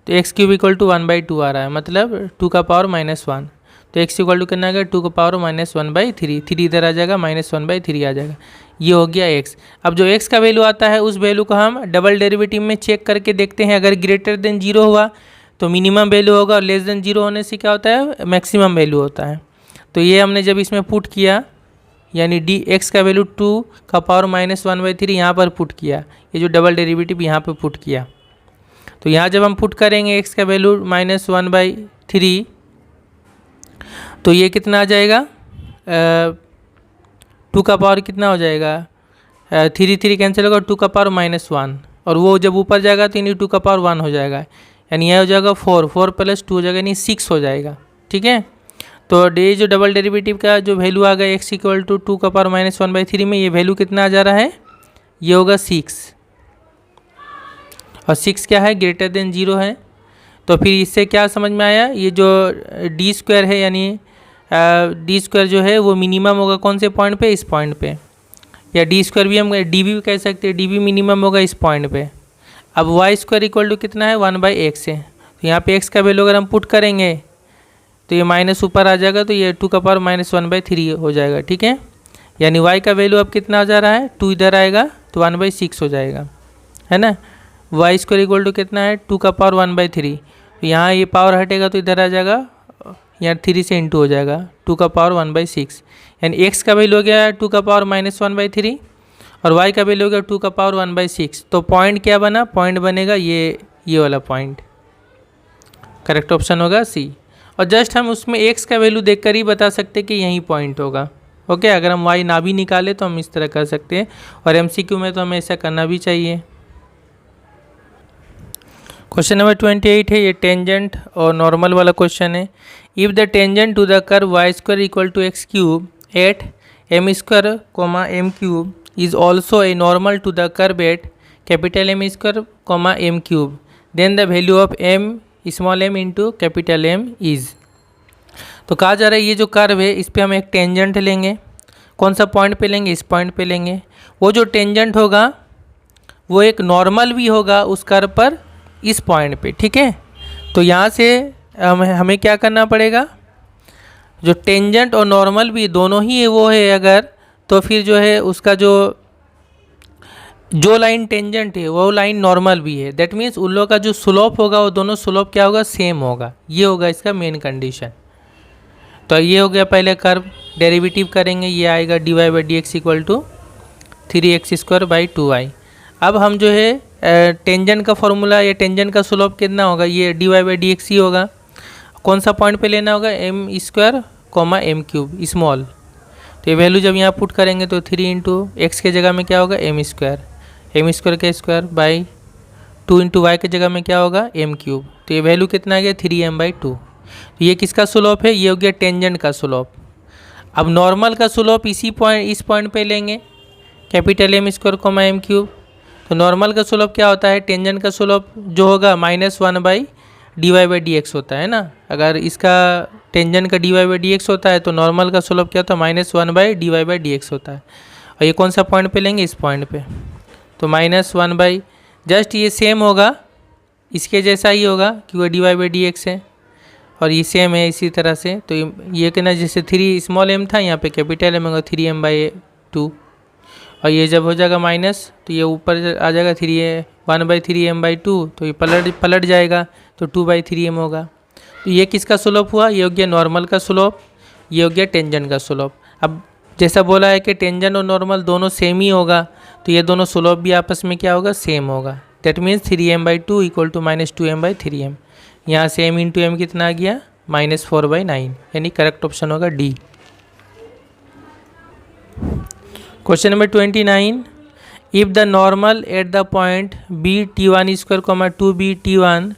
तो x³ = 1/2 आ रहा है, मतलब 2 का पावर -1, तो x = कितना आ गया 2 का पावर -1/3, 3 इधर आ जाएगा -1/3 आ जाएगा, ये हो गया x। अब जो x का वैल्यू आता है उस वैल्यू को हम डबल डेरिवेटिव में चेक करके देखते हैं, अगर ग्रेटर देन 0 हुआ तो मिनिमम वैल्यू होगा, और लेस देन 0 होने से क्या होता है, मैक्सिमम वैल्यू होता है। तो ये हमने जब इसमें पुट किया, यानी x का वैल्यू 2 का पावर -1/3 यहाँ पर पुट किया, ये जो डबल डेरिवेटिव यहाँ पर पुट किया, तो यहाँ जब हम पुट करेंगे x का वैल्यू -1/3, तो ये कितना आ जाएगा, 2 का पावर कितना हो जाएगा, 3 कैंसिल होगा, 2 का पावर -1, और वो जब ऊपर जाएगा तो यानी 2 का पावर 1 हो जाएगा, यानी यह हो जाएगा 4 + 2 हो जाएगा, यानी 6 हो जाएगा। ठीक है, तो ये जो डबल डेरिवेटिव का जो वैल्यू आ गया x = 2 का पावर -1/3 में, ये वैल्यू कितना आ जा रहा है, ये होगा 6, और 6 क्या है, ग्रेटर देन 0 है। तो फिर इससे क्या समझ में आया, ये जो d² है, यानी d² जो है वो मिनिमम होगा कौन से पॉइंट पे, इस पॉइंट पे, या d² भी हम d भी कह सकते हैं, d भी मिनिमम होगा इस पॉइंट पे। अब y² = कितना है, 1/x है, तो यहाँ पे x का वैल्यू अगर हम पुट करेंगे तो ये माइनस ऊपर आ जाएगा, तो ये 2 का पावर -1/3 हो जाएगा। ठीक है, यानी y का वैल्यू अब कितना आ जा रहा है, 2 इधर आएगा तो 1/6 हो जाएगा, है ना। y² = कितना है, 2 का पावर 1/3, तो यहाँ ये पावर हटेगा तो इधर आ जाएगा, यहाँ 3 से इंटू हो जाएगा, 2 का पावर 1/6, यानी x का वैल्यू हो गया 2 का पावर -1/3 और y का वैल्यू हो गया 2 का पावर 1/6। तो पॉइंट क्या बना, पॉइंट बनेगा ये वाला पॉइंट, करेक्ट ऑप्शन होगा सी। और जस्ट हम उसमें एक्स का वैल्यू देखकर ही बता सकते कि यही पॉइंट होगा। ओके, अगर हम वाई ना भी निकाले तो हम इस तरह कर सकते हैं, और एमसीक्यू में तो हमें ऐसा करना भी चाहिए। क्वेश्चन नंबर 28 है, ये टेंजेंट और नॉर्मल वाला क्वेश्चन है। If the tangent to the curve Y square equal to X cube at M square comma M cube is also a normal to the curve at capital M square comma M cube, then the value of M small M into capital M is. तो कहा जा रहा है ये जो curve है इस पर हम एक टेंजेंट लेंगे। कौन सा पॉइंट पे लेंगे? इस पॉइंट पे लेंगे। वो जो टेंजेंट होगा वो एक नॉर्मल भी होगा उस कर्व पर इस पॉइंट पे, ठीक है। तो यहाँ से हमें क्या करना पड़ेगा, जो टेंजेंट और नॉर्मल भी दोनों ही वो है अगर, तो फिर जो है उसका जो लाइन टेंजेंट है वो लाइन नॉर्मल भी है। दैट मीन्स उन लोगों का जो स्लोप होगा वो दोनों स्लोप क्या होगा? सेम होगा। ये होगा इसका मेन कंडीशन। तो ये हो गया पहले कर्व। डेरिवेटिव करेंगे, ये आएगा dy by D x equal to 3x² by 2y। अब हम जो है टेंजेंट का फॉर्मूला या टेंजेंट का स्लोप कितना होगा? ये dy बाई डी एक्स ही होगा। कौन सा पॉइंट पे लेना होगा? M square comma M cube small. तो ये वैल्यू जब यहाँ पुट करेंगे तो 3 इंटू एक्स के जगह में क्या होगा? एम स्क्वायर का स्क्वायर बाई 2 इंटू वाई के जगह में क्या होगा? M cube. तो ये वैल्यू कितना आ गया? 3m/2। तो ये किसका स्लोप है? ये हो गया टेंजेंट का स्लोप। अब नॉर्मल का स्लोप इस पॉइंट पे लेंगे, capital M square comma M cube. तो नॉर्मल का स्लोप क्या होता है? टेंजेंट का स्लोप जो होगा -1/dy बाई डी एक्स होता है ना। अगर इसका टेंजेंट का dy बाई डी एक्स होता है तो नॉर्मल का स्लोप क्या होता है? -1/dy बाई डी एक्स होता है। और ये कौन सा पॉइंट पे लेंगे? इस पॉइंट पे। तो -1 जस्ट ये सेम होगा, इसके जैसा ही होगा क्योंकि dy बाई डी एक्स है और ये सेम है इसी तरह से। तो ये कहना जैसे 3 स्मॉल m था, यहाँ पे कैपिटल m होगा 3m/2। और ये जब हो जाएगा माइनस तो ये ऊपर आ जाएगा 1/3m/2। तो ये पलट जाएगा तो 2/3m होगा। तो ये किसका स्लोप हुआ? ये हो गया नॉर्मल का स्लोप, ये हो गया टेंजेंट का स्लोप। अब जैसा बोला है कि टेंजेंट और नॉर्मल दोनों सेम ही होगा, तो ये दोनों स्लोप भी आपस में क्या होगा? सेम होगा। That means 3m/2 equal to -2m/3m। यहाँ से m इंटू एम कितना आ गया? -4/9, यानी करेक्ट ऑप्शन होगा D. Question number 29, if the normal at the point b(t1)² 2b(t1)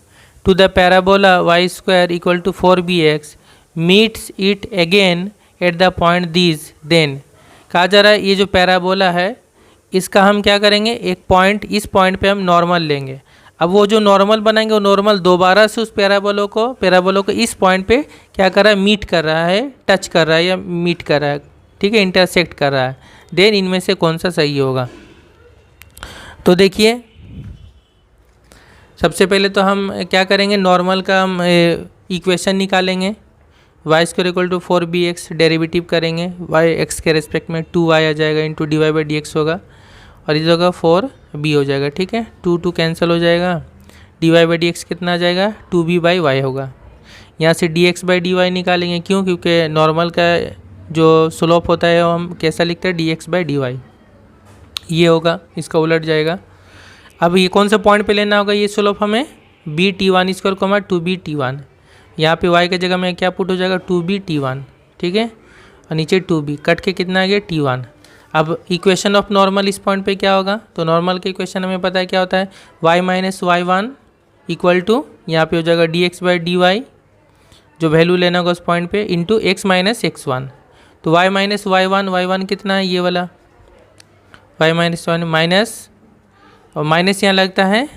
to the parabola y² equal to 4bx meets it again at the point this, then. कहा जा रहा है ये जो पैराबोला है इसका हम क्या करेंगे? एक पॉइंट, इस पॉइंट पे हम नॉर्मल लेंगे। अब वो जो नॉर्मल बनाएंगे वो नॉर्मल दोबारा से उस पैराबोला को इस पॉइंट पे क्या कर रहा है? मीट कर रहा है, टच कर रहा है या मीट कर रहा है, ठीक है, इंटरसेक्ट कर रहा है। देन इनमें से कौन सा सही होगा? तो देखिए सबसे पहले तो हम क्या करेंगे? नॉर्मल का हम इक्वेशन निकालेंगे। y² equal to 4bx derivative करेंगे, x के रेस्पेक्ट में 2y आ जाएगा into dy by D X होगा, और इस जगह 4b हो जाएगा, ठीक है। 2 कैंसिल हो जाएगा, dy बाई डी एक्स कितना आ जाएगा? 2b/y होगा। यहाँ से dx/dy निकालेंगे, क्यों? क्योंकि नॉर्मल का जो स्लोप होता है वो हम कैसा लिखते हैं? dx/dy। ये होगा, इसका उलट जाएगा। अब ये कौन सा पॉइंट पे लेना होगा? ये स्लोप हमें b(t1)² 2b(t1). यहाँ पे y के जगह में क्या पुट हो जाएगा? 2b(t1), ठीक है, और नीचे 2b कट के कितना आ गया? t1। अब इक्वेशन ऑफ नॉर्मल इस पॉइंट पे क्या होगा? तो नॉर्मल के इक्वेशन हमें पता है क्या होता है? y - y1 इक्वल टू यहाँ पे हो जाएगा dx/dy, जो वैल्यू लेना होगा उस पॉइंट पे, इंटू x - x1। तो y - y1 कितना है? ये वाला y - y माइनस, और माइनस यहाँ लगता है,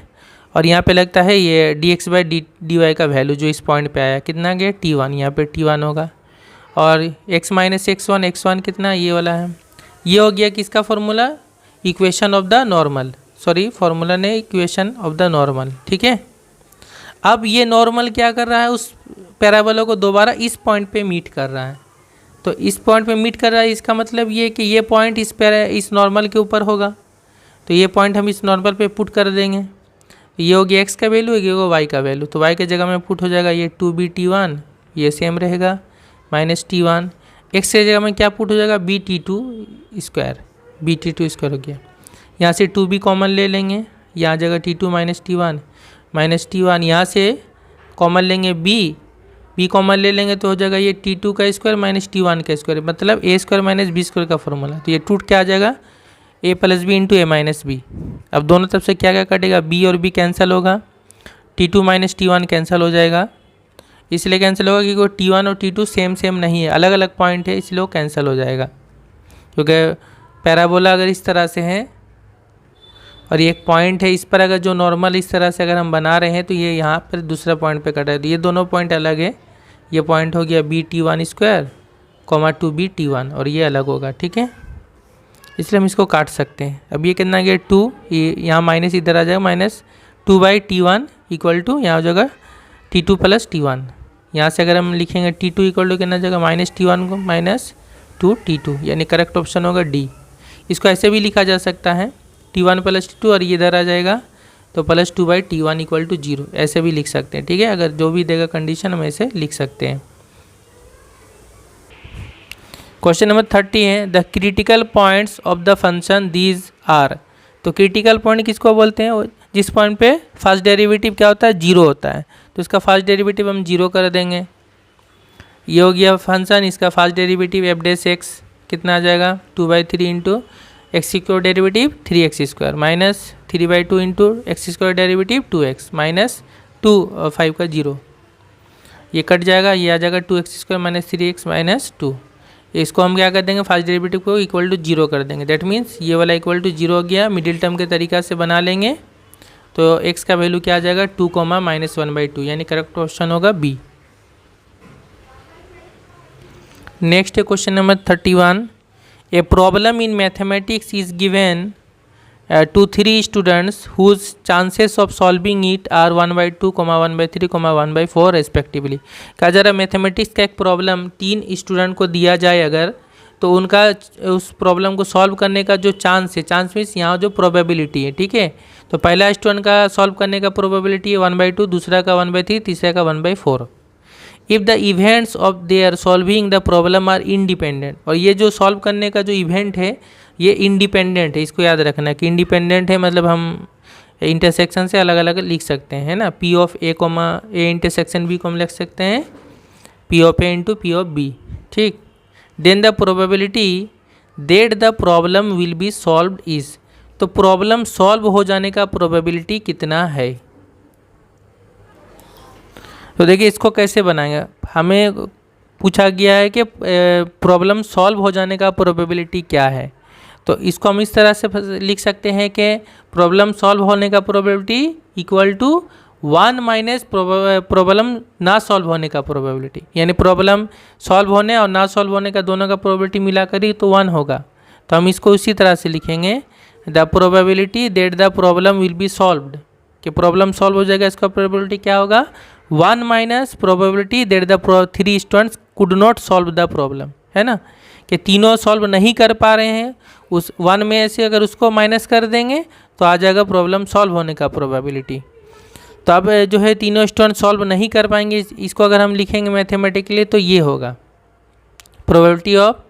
और यहाँ पे लगता है ये dx/dy का वैल्यू जो इस पॉइंट पे आया कितना गया? t1। यहाँ पे t1 होगा, और x - x1 कितना? ये वाला है। ये हो गया किसका formula? Equation of the normal, sorry formula ने इक्वेशन ऑफ द नॉर्मल, ठीक है। अब ये नॉर्मल क्या कर रहा है? उस पैराबोला को दोबारा इस पॉइंट पे मीट कर रहा है। तो इस पॉइंट पे मीट कर रहा है, इसका मतलब ये कि ये पॉइंट इस नॉर्मल के ऊपर होगा। तो ये पॉइंट हम इस नॉर्मल पे पुट कर देंगे। ये हो गया x का वैल्यू, ये होगा y का वैल्यू। तो y के जगह में पुट हो जाएगा ये 2b(t1), ये सेम रहेगा, -t1। x के जगह में क्या पुट हो जाएगा? b(t2)², b(t2)² हो गया। यहाँ से 2b कॉमन ले लेंगे, यहाँ जगह t2 - t1 -t1। यहाँ से कॉमन लेंगे बी कॉमन ले लेंगे तो हो जाएगा ये T2 का स्क्वायर माइनस T1 का स्क्वायर, मतलब A square minus B square का फॉर्मूला। तो ये टूट क्या आ जाएगा, a plus B into A minus B. अब दोनों तरफ से क्या क्या कटेगा, b और b कैंसिल होगा, T2 माइनस T1 कैंसिल हो जाएगा। इसलिए कैंसिल होगा क्योंकि T1 और T2 सेम नहीं है, अलग अलग पॉइंट है, इसलिए वो कैंसिल हो जाएगा। क्योंकि पैराबोला अगर इस तरह से है और ये एक पॉइंट है, इस पर अगर जो नॉर्मल इस तरह से अगर हम बना रहे हैं तो ये यहाँ पर दूसरा पॉइंट पे कटा है, तो ये दोनों पॉइंट अलग है। ये पॉइंट हो गया BT1 स्क्वायर कॉमा 2BT1 और ये अलग होगा, ठीक है, इसलिए हम इसको काट सकते हैं। अब ये कितना गया 2, ये यहाँ माइनस इधर आ जाएगा, माइनस 2/T1 इक्वल टू यहाँ हो जाएगा T2 प्लस T1। यहाँ से अगर हम लिखेंगे T2 इक्वल टू कितना जाएगा, माइनस T1 को माइनस 2T2, यानी करेक्ट ऑप्शन होगा D। इसको ऐसे भी लिखा जा सकता है T1 प्लस T2 और ये इधर आ जाएगा तो प्लस 2/T1 इक्वल टू 0, ऐसे भी लिख सकते हैं, ठीक है। अगर जो भी देगा कंडीशन हम ऐसे लिख सकते हैं। क्वेश्चन नंबर 30 है, the critical points of the function these are. तो क्रिटिकल पॉइंट किसको बोलते हैं, जिस पॉइंट पे फर्स्ट डेरिवेटिव क्या होता है, 0 होता है, तो इसका फर्स्ट डेरिवेटिव हम 0 कर देंगे। ये हो गया फंक्शन, इसका first derivative f dash x कितना आ जाएगा 2/3 into x square derivative 3x square minus 3/2 into x square derivative 2x minus 2 और 5 का 0, ये कट जाएगा, ये आ जाएगा 2x square minus 3x minus 2। इसको हम क्या कर देंगे, फर्स्ट डेरिवेटिव को इक्वल टू 0 कर देंगे। दैट मीन्स ये वाला इक्वल टू 0 हो गया, मिडिल टर्म के तरीका से बना लेंगे तो x का वैल्यू क्या आ जाएगा 2 माइनस 1/2, यानी करेक्ट ऑप्शन होगा B। नेक्स्ट है question number 31, a problem in mathematics is given to 3 students whose chances of solving it are 1/2, 1/3, 1/4 respectively. कहा जा रहा है मैथमेटिक्स का एक प्रॉब्लम 3 स्टूडेंट को दिया जाए अगर, तो उनका उस प्रॉब्लम को सॉल्व करने का जो चांस है, चांस मीन्स यहाँ जो प्रोबेबिलिटी है, ठीक है। तो पहला स्टूडेंट का सॉल्व करने का प्रोबेबिलिटी है 1/2, दूसरा का 1/3, तीसरा का 1/4। If the events of their solving the problem are independent, और ये जो सॉल्व करने का जो इवेंट है ये इंडिपेंडेंट है, इसको याद रखना कि इंडिपेंडेंट है, मतलब हम इंटरसेक्शन से अलग अलग लिख सकते हैं, है ना। P of A comma A intersection B को हम लिख सकते हैं P of A into P of B, ठीक। Then the probability that the problem will be solved is, तो प्रॉब्लम सॉल्व हो जाने का प्रोबेबिलिटी कितना है। तो देखिए इसको कैसे बनाएंगे, हमें पूछा गया है कि प्रॉब्लम सॉल्व हो जाने का प्रोबेबिलिटी क्या है। तो इसको हम इस तरह से लिख सकते हैं कि प्रॉब्लम सॉल्व होने का probability equal to 1 minus problem ना सॉल्व होने का प्रोबेबिलिटी, यानी प्रॉब्लम सॉल्व होने और ना सॉल्व होने का दोनों का प्रोबेबिलिटी मिलाकर ही तो 1 होगा। तो हम इसको उसी तरह से लिखेंगे, the probability that the problem will be solved, कि प्रॉब्लम सॉल्व हो जाएगा, इसका प्रोबेबिलिटी क्या होगा 1 minus probability that the 3 students could not solve the problem, है ना, कि तीनों सॉल्व नहीं कर पा रहे हैं, उस 1 में से अगर उसको माइनस कर देंगे तो आ जाएगा प्रॉब्लम सॉल्व होने का प्रोबेबिलिटी। तो अब जो है तीनों स्टूडेंट सॉल्व नहीं कर पाएंगे, इसको अगर हम लिखेंगे मैथमेटिकली तो ये होगा प्रोबेबिलिटी ऑफ,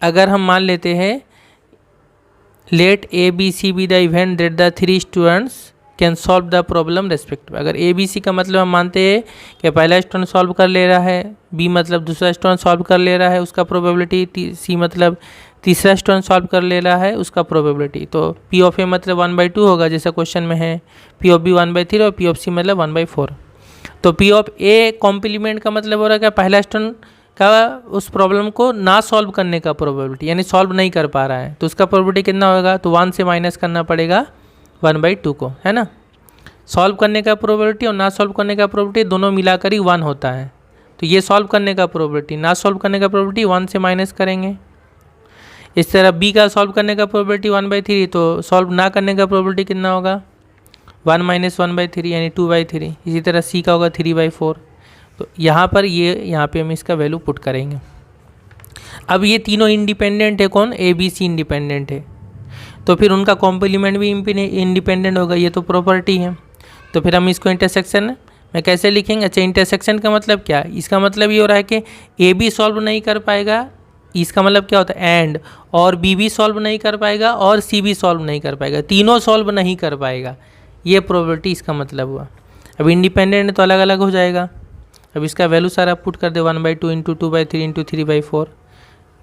अगर हम मान लेते हैं let ABC be the event that the 3 students can solve the problem respective. अगर ABC का मतलब हम मानते हैं कि पहला स्टूडेंट सॉल्व कर ले रहा है, B मतलब दूसरा स्टूडेंट सॉल्व कर ले रहा है उसका प्रोबेबिलिटी, C मतलब तीसरा स्टूडेंट सॉल्व कर ले रहा है उसका प्रोबेबिलिटी। तो P ऑफ A मतलब 1/2 होगा जैसा क्वेश्चन में है, P ऑफ B 1/3 और P ऑफ C मतलब 1/4। तो P ऑफ A कॉम्प्लीमेंट का मतलब हो रहा है कि पहला स्टूडेंट का उस प्रॉब्लम को ना सॉल्व करने का प्रोबेबिलिटी, यानी सॉल्व नहीं कर पा रहा है, तो उसका प्रोबेबिलिटी कितना होगा, तो 1 से माइनस करना पड़ेगा 1/2 को, है ना। सॉल्व करने का प्रोबेबिलिटी और ना सॉल्व करने का प्रोबेबिलिटी दोनों मिलाकर ही 1 होता है। तो ये सॉल्व करने का प्रोबेबिलिटी, ना सॉल्व करने का प्रोबेबिलिटी 1 से माइनस करेंगे। इस तरह B का सॉल्व करने का प्रोबेबिलिटी 1/3, तो सॉल्व ना करने का प्रोबेबिलिटी कितना होगा 1 माइनस 1/3 यानी 2/3। इसी तरह C का होगा 3/4। तो यहाँ पर यहाँ पे हम इसका वैल्यू पुट करेंगे। अब ये तीनों इंडिपेंडेंट है, कौन ABC इंडिपेंडेंट है, तो फिर उनका कॉम्प्लीमेंट भी इंडिपेंडेंट होगा, ये तो प्रॉपर्टी है। तो फिर हम इसको इंटरसेक्शन में कैसे लिखेंगे, अच्छा इंटरसेक्शन का मतलब क्या, इसका मतलब ये हो रहा है कि AB सॉल्व नहीं कर पाएगा, इसका मतलब क्या होता है एंड, और B भी सॉल्व नहीं कर पाएगा और C भी सॉल्व नहीं कर पाएगा, तीनों सॉल्व नहीं कर पाएगा, ये प्रोबेबिलिटी इसका मतलब हुआ। अब इंडिपेंडेंट तो अलग अलग हो जाएगा। अब इसका वैल्यू सारा पुट कर दे 1/2 इंटू 2/3 इंटू 3/4,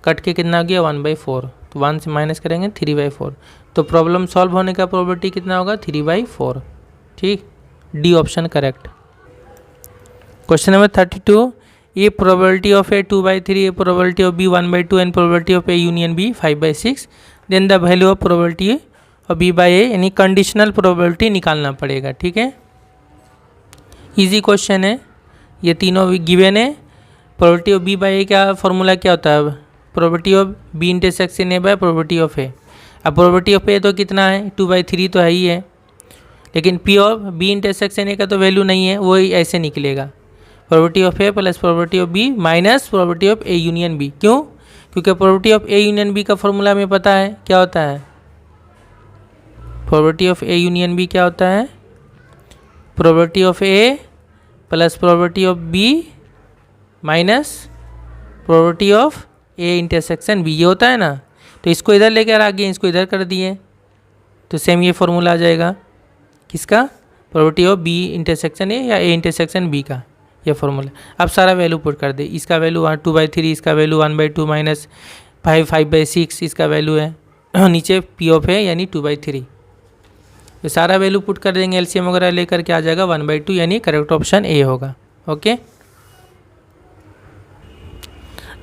कट के कितना आ गया 1/4, तो 1 से माइनस करेंगे 3/4, तो प्रॉब्लम सॉल्व होने का प्रोबेबिलिटी कितना होगा 3/4। ठीक, D option correct. Question number 32, A probability of A 2/3, A probability of B 1/2 and probability of A union B 5/6, then the value of probability of B by A, यानी conditional probability निकालना पड़ेगा। ठीक है, easy question है, ये तीनों given है। Probability of B by A का फॉर्मूला क्या होता है, probability of B intersection A by probability of A. अब प्रोबेबिलिटी ऑफ ए तो कितना है 2/3 तो है ही है, लेकिन P of B intersection A का तो वैल्यू नहीं है, वो ऐसे निकलेगा probability of A plus probability of B minus probability of A union B. क्यों? क्योंकि probability of A union B का फॉर्मूला हमें पता है क्या होता है, probability of A union B क्या होता है, probability of A plus probability of B minus probability of A intersection B, ये होता है ना। तो इसको इधर लेकर आ गए, इसको इधर कर दिए, तो सेम ये फॉर्मूला आ जाएगा किसका, probability of B intersection A या ए इंटरसेक्शन बी का, ये फॉर्मूला। अब सारा वैल्यू पुट कर दे, इसका वैल्यू 2/3, इसका वैल्यू 1/2 माइनस 5/6 इसका वैल्यू है, नीचे पी ऑफ है यानी 2/3, तो सारा वैल्यू पुट कर देंगे, एलसीएम वगैरह लेकर के आ जाएगा 1/2, यानी करेक्ट ऑप्शन ए होगा। ओके,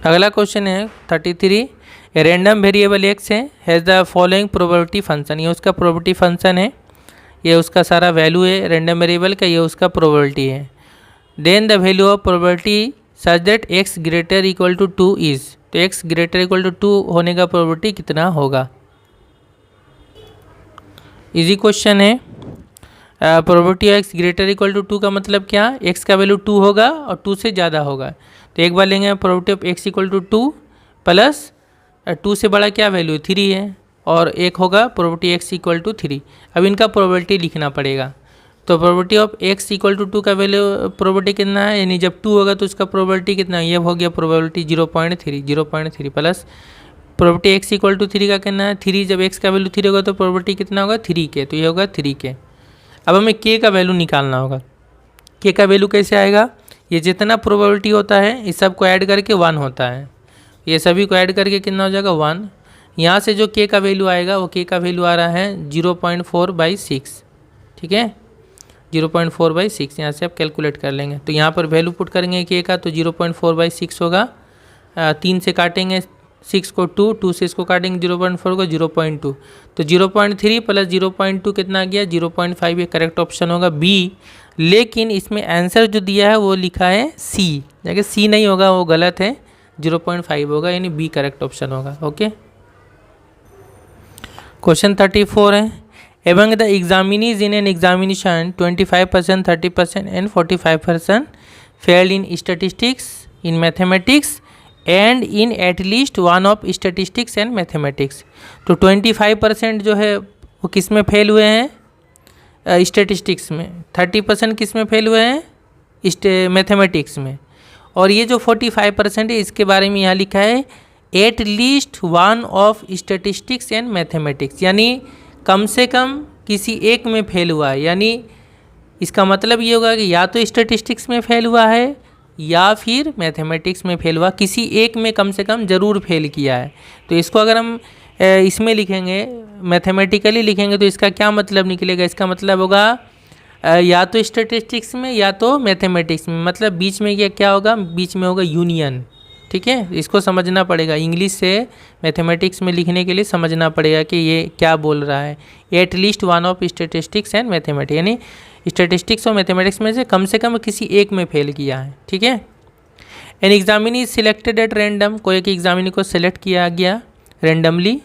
अगला क्वेश्चन है 33, ए रैंडम वेरिएबल एक्स है, has the following probability function, ये उसका प्रोबेबिलिटी फंक्शन है, ये उसका सारा वैल्यू है रैंडम वेरिएबल का, ये उसका प्रोबेबिलिटी है। Then the value of probability such that X greater equal to 2 is, तो एक्स ग्रेटर इक्वल टू 2 होने का प्रोबेबिलिटी कितना होगा। इजी क्वेश्चन है। Probability X greater equal to 2 का मतलब क्या, एक्स का वैल्यू 2 होगा और 2 से ज़्यादा होगा, तो एक बार लेंगे probability of X equal to 2 plus 2 से बड़ा क्या वैल्यू 3 है, और एक होगा प्रोबेबिलिटी एक्स इक्वल टू 3। अब इनका प्रोबेबिलिटी लिखना पड़ेगा, तो probability of X equal to 2 का वैल्यू प्रोबेबिलिटी कितना है, यानी जब 2 होगा तो उसका प्रोबेबिलिटी कितना है, ये हो गया probability 0.3 plus probability X equal to 3 का कितना है 3, जब एक्स का वैल्यू 3 होगा तो प्रोबेबिलिटी कितना होगा 3 के, तो ये होगा 3 के। अब हमें के का वैल्यू निकालना होगा, के का वैल्यू कैसे आएगा, ये जितना प्रोबेबिलिटी होता है इस सब को ऐड करके 1 होता है, ये सभी को ऐड करके कितना हो जाएगा 1। यहाँ से जो के का वैल्यू आएगा वो के का वैल्यू आ रहा है 0.4/6, ठीक है 0.4/6, यहाँ से आप कैलकुलेट कर लेंगे, तो यहाँ पर वैल्यू पुट करेंगे के का, तो 0.4/6 होगा, 3 से काटेंगे 6 को 2 से इसको काटेंगे 0.4 को 0.2, तो 0.3 प्लस 0.2 कितना आ गया 0.5, ये करेक्ट ऑप्शन होगा बी। लेकिन इसमें आंसर जो दिया है वो लिखा है सी, जगह सी नहीं होगा, वो गलत है, 0.5 होगा, यानी बी करेक्ट ऑप्शन होगा। ओके, क्वेश्चन 34 है, among the examinees in an examination 25%, 30% and 45% failed in statistics, in mathematics and in at least one of statistics and mathematics. तो 25% जो है वो किस में फेल हुए हैं, स्टैटिस्टिक्स में, 30% किस में फेल हुए हैं, मैथमेटिक्स में, और ये जो 45% है इसके बारे में यहाँ लिखा है at least one of statistics and mathematics, यानी कम से कम किसी एक में फेल हुआ है, यानी इसका मतलब ये होगा कि या तो स्टैटिस्टिक्स में फेल हुआ है या फिर मैथमेटिक्स में फेल हुआ, किसी एक में कम से कम ज़रूर फेल किया है। तो इसको अगर हम इसमें लिखेंगे, मैथमेटिकली लिखेंगे, तो इसका क्या मतलब निकलेगा, इसका मतलब होगा या तो स्टैटिस्टिक्स में या तो मैथमेटिक्स में, मतलब बीच में ये क्या होगा, बीच में होगा यूनियन। ठीक है, इसको समझना पड़ेगा, इंग्लिश से मैथमेटिक्स में लिखने के लिए समझना पड़ेगा कि ये क्या बोल रहा है, at least one of statistics and mathematics, यानी स्टैटिस्टिक्स और मैथमेटिक्स में से कम किसी एक में फेल किया है। ठीक है, an examinee is selected at random, कोई एक एग्जामिनी को सिलेक्ट किया गया randomly,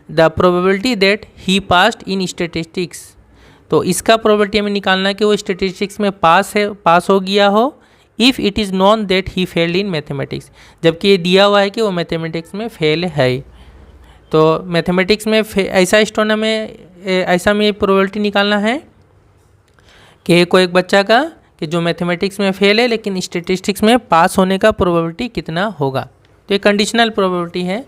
the probability that he passed in statistics, तो इसका प्रोबेबिलिटी हमें निकालना है कि वो स्टैटिस्टिक्स में पास हो गया हो, if it is non that he failed in mathematics, जबकि ये दिया हुआ है कि वो मैथमेटिक्स में फेल है। तो मैथमेटिक्स में ऐसा स्टोन हमें ऐसा में प्रोबेबिलिटी निकालना है कि कोई एक बच्चा का कि जो मैथमेटिक्स में फेल है लेकिन स्टैटिस्टिक्स में पास होने का प्रोबेबिलिटी कितना होगा। तो ये कंडीशनल प्रोबेबिलिटी है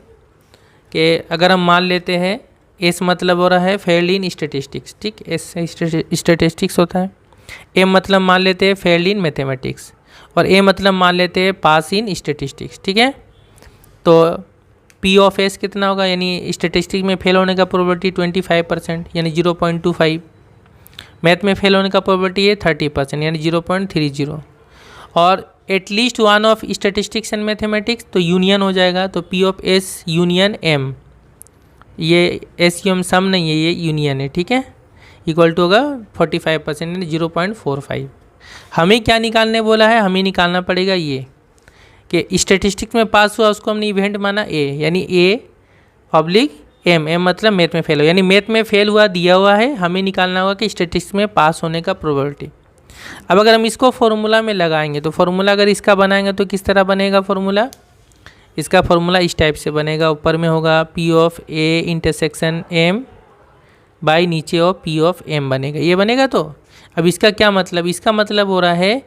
कि अगर हम मान लेते हैं एस मतलब हो रहा है फेल्ड इन स्टैटिस्टिक्स, ठीक, एस स्टैटिस्टिक्स होता है, एम मतलब मान लेते हैं फेल्ड इन मैथमेटिक्स, और ए मतलब मान लेते हैं पास इन स्टेटिस्टिक्स। ठीक है, तो पी ऑफ एस कितना होगा, यानी स्टेटिस्टिक्स में फेल होने का प्रोबेबिलिटी 25% यानी 0.25, मैथ में फेल होने का प्रोबेबिलिटी है 30% यानी 0.30, और at least one of statistics and mathematics तो यूनियन हो जाएगा, तो P of S union M, ये एस यू एम सम नहीं है, ये यूनियन है। ठीक है, इक्वल टू होगा 45% यानी 0.45। हमें क्या निकालने बोला है, हमें निकालना पड़ेगा ये कि स्टेटिस्टिक्स में पास हुआ उसको हमने इवेंट माना ए, यानी ए ऑब्लिक एम, एम मतलब मैथ में फेल हो, यानी मैथ में फेल हुआ दिया हुआ है, हमें निकालना होगा कि स्टेटिस्टिक्स में पास होने का प्रोबेबिलिटी। अब अगर हम इसको फॉर्मूला में लगाएंगे तो फॉर्मूला अगर इसका बनाएंगे तो किस तरह बनेगा फॉर्मूला, इसका फॉर्मूला इस टाइप से बनेगा, ऊपर में होगा P of A intersection M by नीचे ऑफ पी ऑफ एम बनेगा, ये बनेगा। तो अब इसका क्या मतलब, इसका मतलब हो रहा है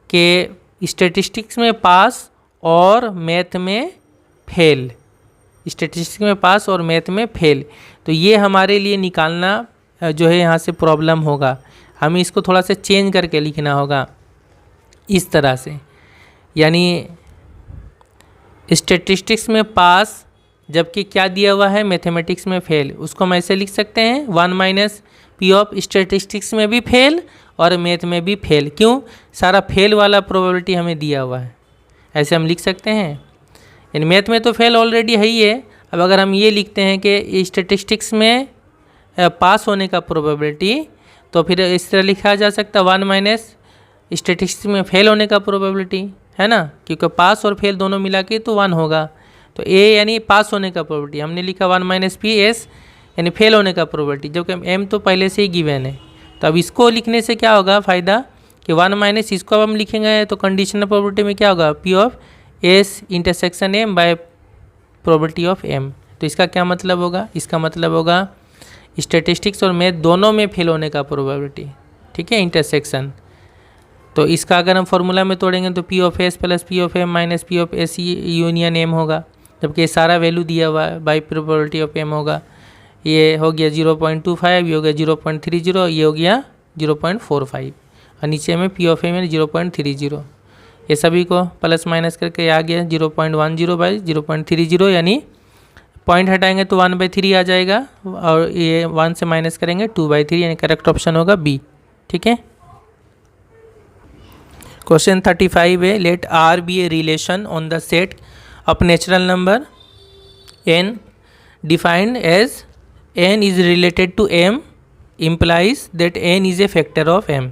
कि स्टेटिस्टिक्स में पास और मैथ में फेल, स्टेटिस्टिक्स में पास और मैथ में फेल, तो ये हमारे लिए निकालना जो है यहाँ से प्रॉब्लम होगा, हमें इसको थोड़ा सा चेंज करके लिखना होगा इस तरह से, यानी स्टेटिस्टिक्स में पास जबकि क्या दिया हुआ है मैथमेटिक्स में फेल, उसको हम ऐसे लिख सकते हैं 1 माइनस पी ऑफ स्टेटिस्टिक्स में भी फेल और मैथ में भी फेल, क्यों, सारा फेल वाला प्रोबेबिलिटी हमें दिया हुआ है, ऐसे हम लिख सकते हैं। यानी मैथ में तो फेल ऑलरेडी है ही है, अब अगर हम ये लिखते हैं कि स्टेटिस्टिक्स में पास होने का प्रोबेबिलिटी, तो फिर इस तरह लिखा जा सकता है 1 माइनस स्टेटिस्टिक्स में फेल होने का प्रोबेबिलिटी, है ना, क्योंकि पास और फेल दोनों मिला के तो 1 होगा, तो ए यानी पास होने का प्रोबेबिलिटी, हमने लिखा 1 माइनस पी एस यानी फेल होने का प्रोबेबिलिटी, जबकि एम तो पहले से ही गिवन है। तो अब इसको लिखने से क्या होगा फ़ायदा कि 1 माइनस इसको अब हम लिखेंगे तो कंडीशनल प्रोबेबिलिटी में क्या होगा, P of S intersection M by probability of M. तो इसका क्या मतलब होगा, इसका मतलब होगा स्टैटिस्टिक्स और मैथ दोनों में फेल होने का प्रोबेबिलिटी। ठीक है, इंटरसेक्शन, तो इसका अगर हम फॉर्मूला में तोड़ेंगे तो P of S plus P of M minus P of S union M होगा, जबकि सारा वैल्यू दिया हुआ है बाई प्रोबेबिलिटी ऑफ एम होगा, ये हो गया 0.25, ये हो गया 0.30, ये हो गया 0.45, और नीचे में पी ऑफ एम है 0.30, ये सभी को प्लस माइनस करके आ गया 0.10 बाई 0.30, यानी पॉइंट हटाएंगे तो 1/3 आ जाएगा, और ये 1 से माइनस करेंगे 2/3, यानी करेक्ट ऑप्शन होगा बी। ठीक है, क्वेश्चन 35 है, let R be a relation on the set of natural number N defined as N is related to M implies that N is a factor of M.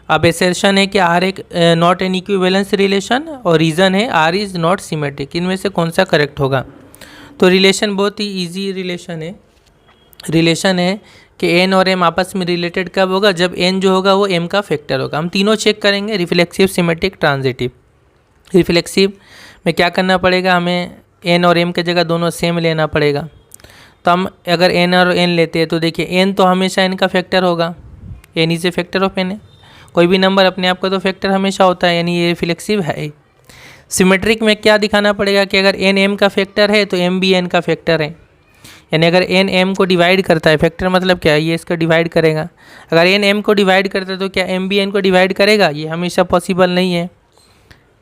अब assertion है कि R एक not an equivalence relation, और reason है R is not symmetric, इनमें से कौन सा करेक्ट होगा। तो रिलेशन बहुत ही इजी रिलेशन है कि एन और एम आपस में रिलेटेड कब होगा, जब एन जो होगा वो एम का फैक्टर होगा। हम तीनों चेक करेंगे, रिफ्लेक्सिव, सिमेट्रिक, ट्रांजिटिव। रिफ्लेक्सिव में क्या करना पड़ेगा, हमें एन और एम की जगह दोनों सेम लेना पड़ेगा। तो हम अगर एन और एन लेते हैं तो देखिए एन तो हमेशा एन का फैक्टर होगा, N is a factor of N है, कोई भी नंबर अपने आप का तो फैक्टर हमेशा होता है, यानी ये रिफ्लेक्सिव है। सिमेट्रिक में क्या दिखाना पड़ेगा कि अगर एन एम का फैक्टर है तो एम भी एन का फैक्टर है, यानी अगर एन एम को डिवाइड करता है, फैक्टर मतलब क्या है, ये इसका डिवाइड करेगा। अगर एन एम को डिवाइड करता है तो क्या एम भी एन को डिवाइड करेगा, ये हमेशा पॉसिबल नहीं है,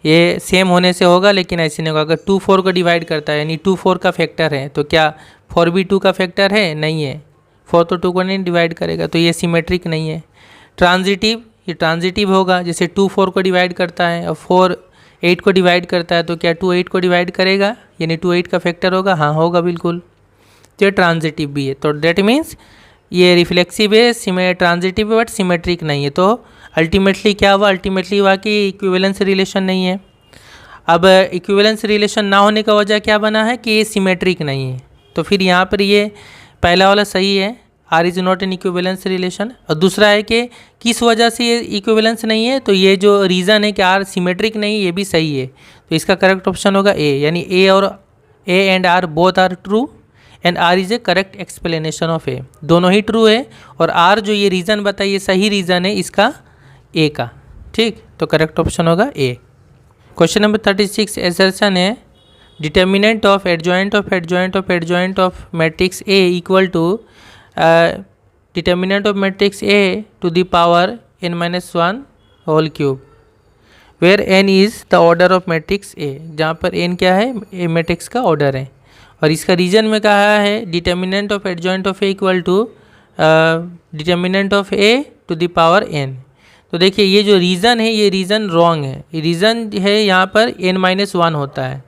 ये सेम होने से होगा लेकिन ऐसे नहीं होगा। अगर 2 4 को डिवाइड करता है यानी 2 4 का फैक्टर है, तो क्या 4 भी 2 का फैक्टर है, नहीं है, 4 तो 2 को नहीं डिवाइड करेगा, तो ये सिमेट्रिक नहीं है। ट्रांजिटिव, ये ट्रांजिटिव होगा, जैसे 2 4 को डिवाइड करता है और 4 8 को डिवाइड करता है, तो क्या 2 8 को डिवाइड करेगा, यानी 2 8 का फैक्टर होगा, हाँ होगा बिल्कुल, तो ये ट्रांजिटिव भी है। तो डेट मीन्स ये रिफ्लेक्सिव है, ट्रांजिटिव है बट सिमेट्रिक नहीं है। तो अल्टीमेटली क्या हुआ, अल्टीमेटली हुआ कि इक्विवेलेंस रिलेशन नहीं है। अब इक्विवेलेंस रिलेशन ना होने का वजह क्या बना है कि ये सिमेट्रिक नहीं है, तो फिर यहाँ पर ये पहला वाला सही है, R is not an equivalence relation. और दूसरा है कि किस वजह से ये इक्विवेलेंस नहीं है, तो ये जो रीज़न है कि आर सिमेट्रिक नहीं, ये भी सही है, तो इसका करेक्ट ऑप्शन होगा ए, यानी ए और A and R both are true and R is a correct explanation of A, दोनों ही ट्रू है, और आर जो ये रीज़न बताइए सही रीज़न है इसका ए का। ठीक, तो करेक्ट ऑप्शन होगा ए। क्वेश्चन नंबर 36 एसर्शन है, determinant of adjoint of adjoint of adjoint of matrix A equal to determinant of matrix A to the power n-1 whole cube, where n is the order of matrix A, जहाँ पर n क्या है, ए matrix का order है। और इसका reason में कहा है determinant of adjoint of A equal to determinant of A to the power n। तो देखिए ये जो रीज़न है ये रीज़न रॉन्ग है। रीज़न है यहाँ पर n-1 होता है।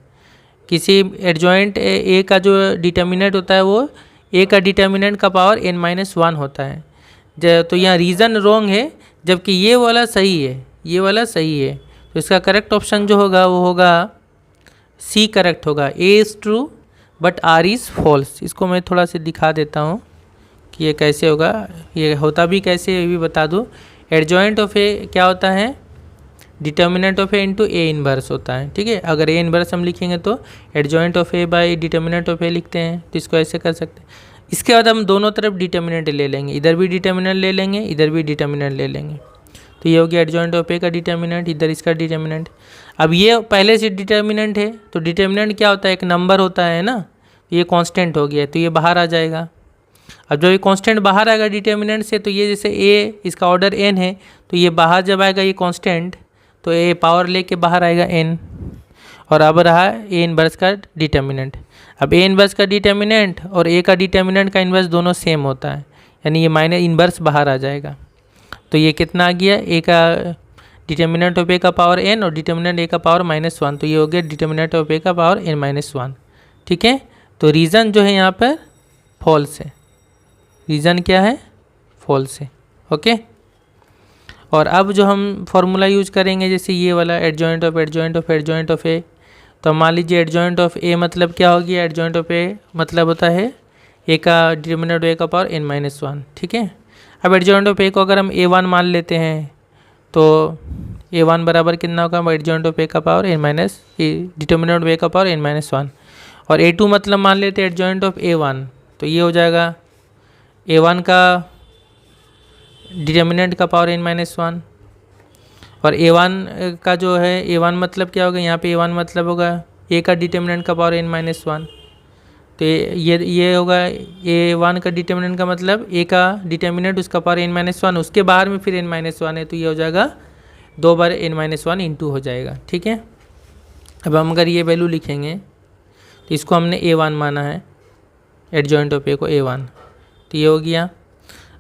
किसी एडजॉइंट A का जो डिटर्मिनेंट होता है वो A का डिटर्मिनेंट का पावर n-1 होता है। तो यहाँ रीज़न रॉन्ग है, जबकि ये वाला सही है, ये वाला सही है। तो इसका करेक्ट ऑप्शन जो होगा वो होगा C करेक्ट होगा। A is true but R is false. इसको मैं थोड़ा सा दिखा देता हूँ कि ये कैसे होगा, ये होता भी कैसे ये भी बता दूँ। एडजॉइंट ऑफ A क्या होता है, determinant of A into A inverse होता है, ठीक है। अगर A इनवर्स हम लिखेंगे तो adjoint of A by determinant of A लिखते हैं, तो इसको ऐसे कर सकते हैं। इसके बाद हम दोनों तरफ डिटर्मिनेंट ले लेंगे, इधर भी डिटर्मिनेंट ले लेंगे, इधर भी डिटर्मिनेंट ले लेंगे। तो ये हो गया एडजॉइंट ऑफ A का डिटर्मिनेंट, इधर इसका डिटर्मिनेंट। अब ये पहले से डिटर्मिनेंट है, तो डिटर्मिनेंट क्या होता है, एक नंबर होता है ना, ये कांस्टेंट हो गया, तो ये बाहर आ जाएगा। अब जब ये कांस्टेंट बाहर आएगा डिटर्मिनेंट से, तो ये जैसे A इसका ऑर्डर n है, तो ये बाहर जब आएगा ये कांस्टेंट, तो A पावर लेके बाहर आएगा n। और अब रहा A इनवर्स का डिटर्मिनेंट। अब A इनवर्स का डिटर्मिनेंट और A का डिटर्मिनेंट का इनवर्स दोनों सेम होता है, यानी ये माइनस इनवर्स बाहर आ जाएगा। तो ये कितना आ गया, A का डिटर्मिनेंट ऑफ A का पावर n और डिटर्मिनेंट A का पावर -1, तो ये हो गया डिटर्मिनेंट ऑफ A का पावर n-1, ठीक है। तो रीज़न जो है यहाँ पर फॉल्स है, रीज़न क्या है, फॉल्स है, ओके। और अब जो हम फॉर्मूला यूज करेंगे, जैसे ये वाला एडजॉइंट ऑफ A, तो मान लीजिए एडजॉइंट ऑफ A मतलब क्या हो गया, एडजॉइंट ऑफ A मतलब होता है A का डिटर्मिनेंट A का पावर n-1, ठीक है। अब एडजॉइंट ऑफ A को अगर हम A1 मान लेते हैं, तो A1 बराबर कितना होगा, एडजॉइंट ऑफ A का पावर डिटर्मिनेंट ऑफ A का पावर n-1। और A2 मतलब मान लेते हैं एडजॉइंट ऑफ A1, तो ये हो जाएगा A1 का डिटर्मिनेंट का पावर n-1। और A1 का जो है, A1 मतलब क्या होगा, यहाँ पे A1 मतलब होगा A का डिटर्मिनेंट का पावर n-1। तो ये होगा A1 का डिटर्मिनेंट का मतलब A का डिटर्मिनेंट उसका पावर n-1, उसके बाहर में फिर n-1 है, तो ये हो जाएगा 2 बार n-1 इंटू हो जाएगा, ठीक है। अब हम अगर ये वैल्यू लिखेंगे, तो इसको हमने A1 माना है, एडजॉइंट ऑफ A को A1, तो ये हो गया।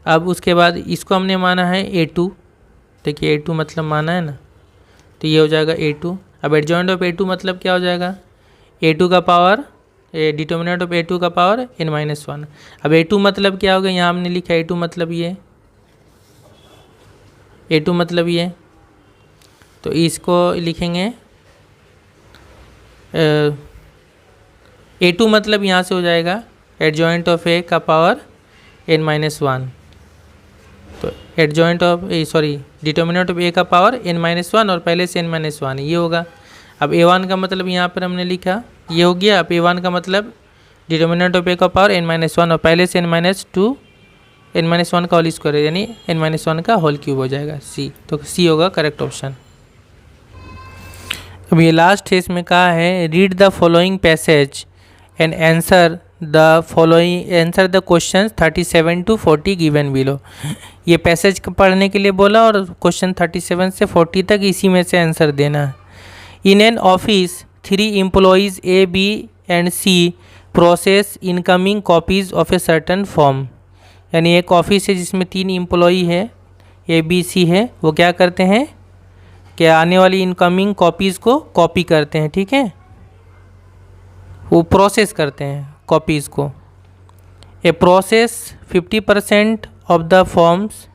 अब उसके बाद इसको हमने माना है A2, देखिए A2 मतलब माना है ना, तो ये हो जाएगा A2। अब एडजॉइंट ऑफ A2 मतलब क्या हो जाएगा, A2 का पावर डिटर्मिनेंट ऑफ A2 का पावर n-1। अब A2 मतलब क्या होगा, यहाँ हमने लिखा A2 मतलब ये, A2 मतलब ये, तो इसको लिखेंगे A2 मतलब यहाँ से हो जाएगा एडजॉइंट ऑफ A का पावर n-1, तो adjoint of determinant of A का पावर n-1 और पहले से n-1 ये होगा। अब A1 का मतलब यहाँ पर हमने लिखा, ये हो गया। अब A1 का मतलब डिटर्मिनेंट ऑफ A का पावर n-1 और पहले से n-1 का होल स्क्वायर, यानी n-1 का होल क्यूब हो जाएगा C, तो C होगा करेक्ट ऑप्शन। अब ये लास्ट है, इसमें कहा है read the following passage and answer the question 37 to 40 given below. ये पैसेज पढ़ने के लिए बोला और क्वेश्चन 37 से 40 तक इसी में से आंसर देना है। In an office 3 employees A, B and C process incoming copies of a certain form, यानी एक ऑफिस है जिसमें 3 एम्प्लॉई है A, B, C है, वो क्या करते हैं कि आने वाली इनकमिंग कॉपीज़ को कॉपी करते हैं, ठीक है, वो प्रोसेस करते हैं कॉपीज़ को। A process 50% of the forms,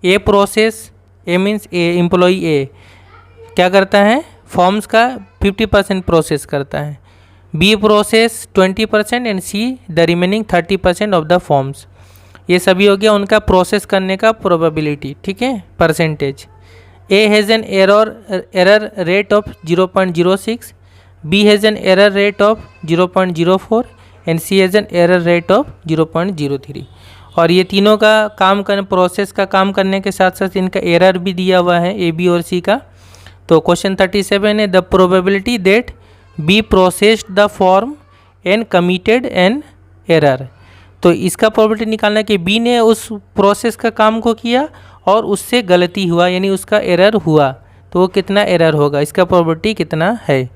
A process, A means a employee A क्या करता है, फॉर्म्स का 50% प्रोसेस करता है। B process 20% and C the remaining 30% of the forms. ये सभी हो गया उनका प्रोसेस करने का प्रोबेबिलिटी, ठीक है, percentage. A has an error rate of 0.06, B has an error rate of 0.04 and C has an error rate of 0.03। और ये तीनों का काम करने, प्रोसेस का काम करने के साथ साथ इनका एरर भी दिया हुआ है A, B और C का। तो क्वेश्चन 37 है the probability that B processed the form and committed an error. तो इसका प्रोबेबिलिटी निकालना है कि B ने उस प्रोसेस का काम को किया और उससे गलती हुआ यानी उसका एरर हुआ, तो वो कितना एरर होगा, इसका प्रोबेबिलिटी कितना है।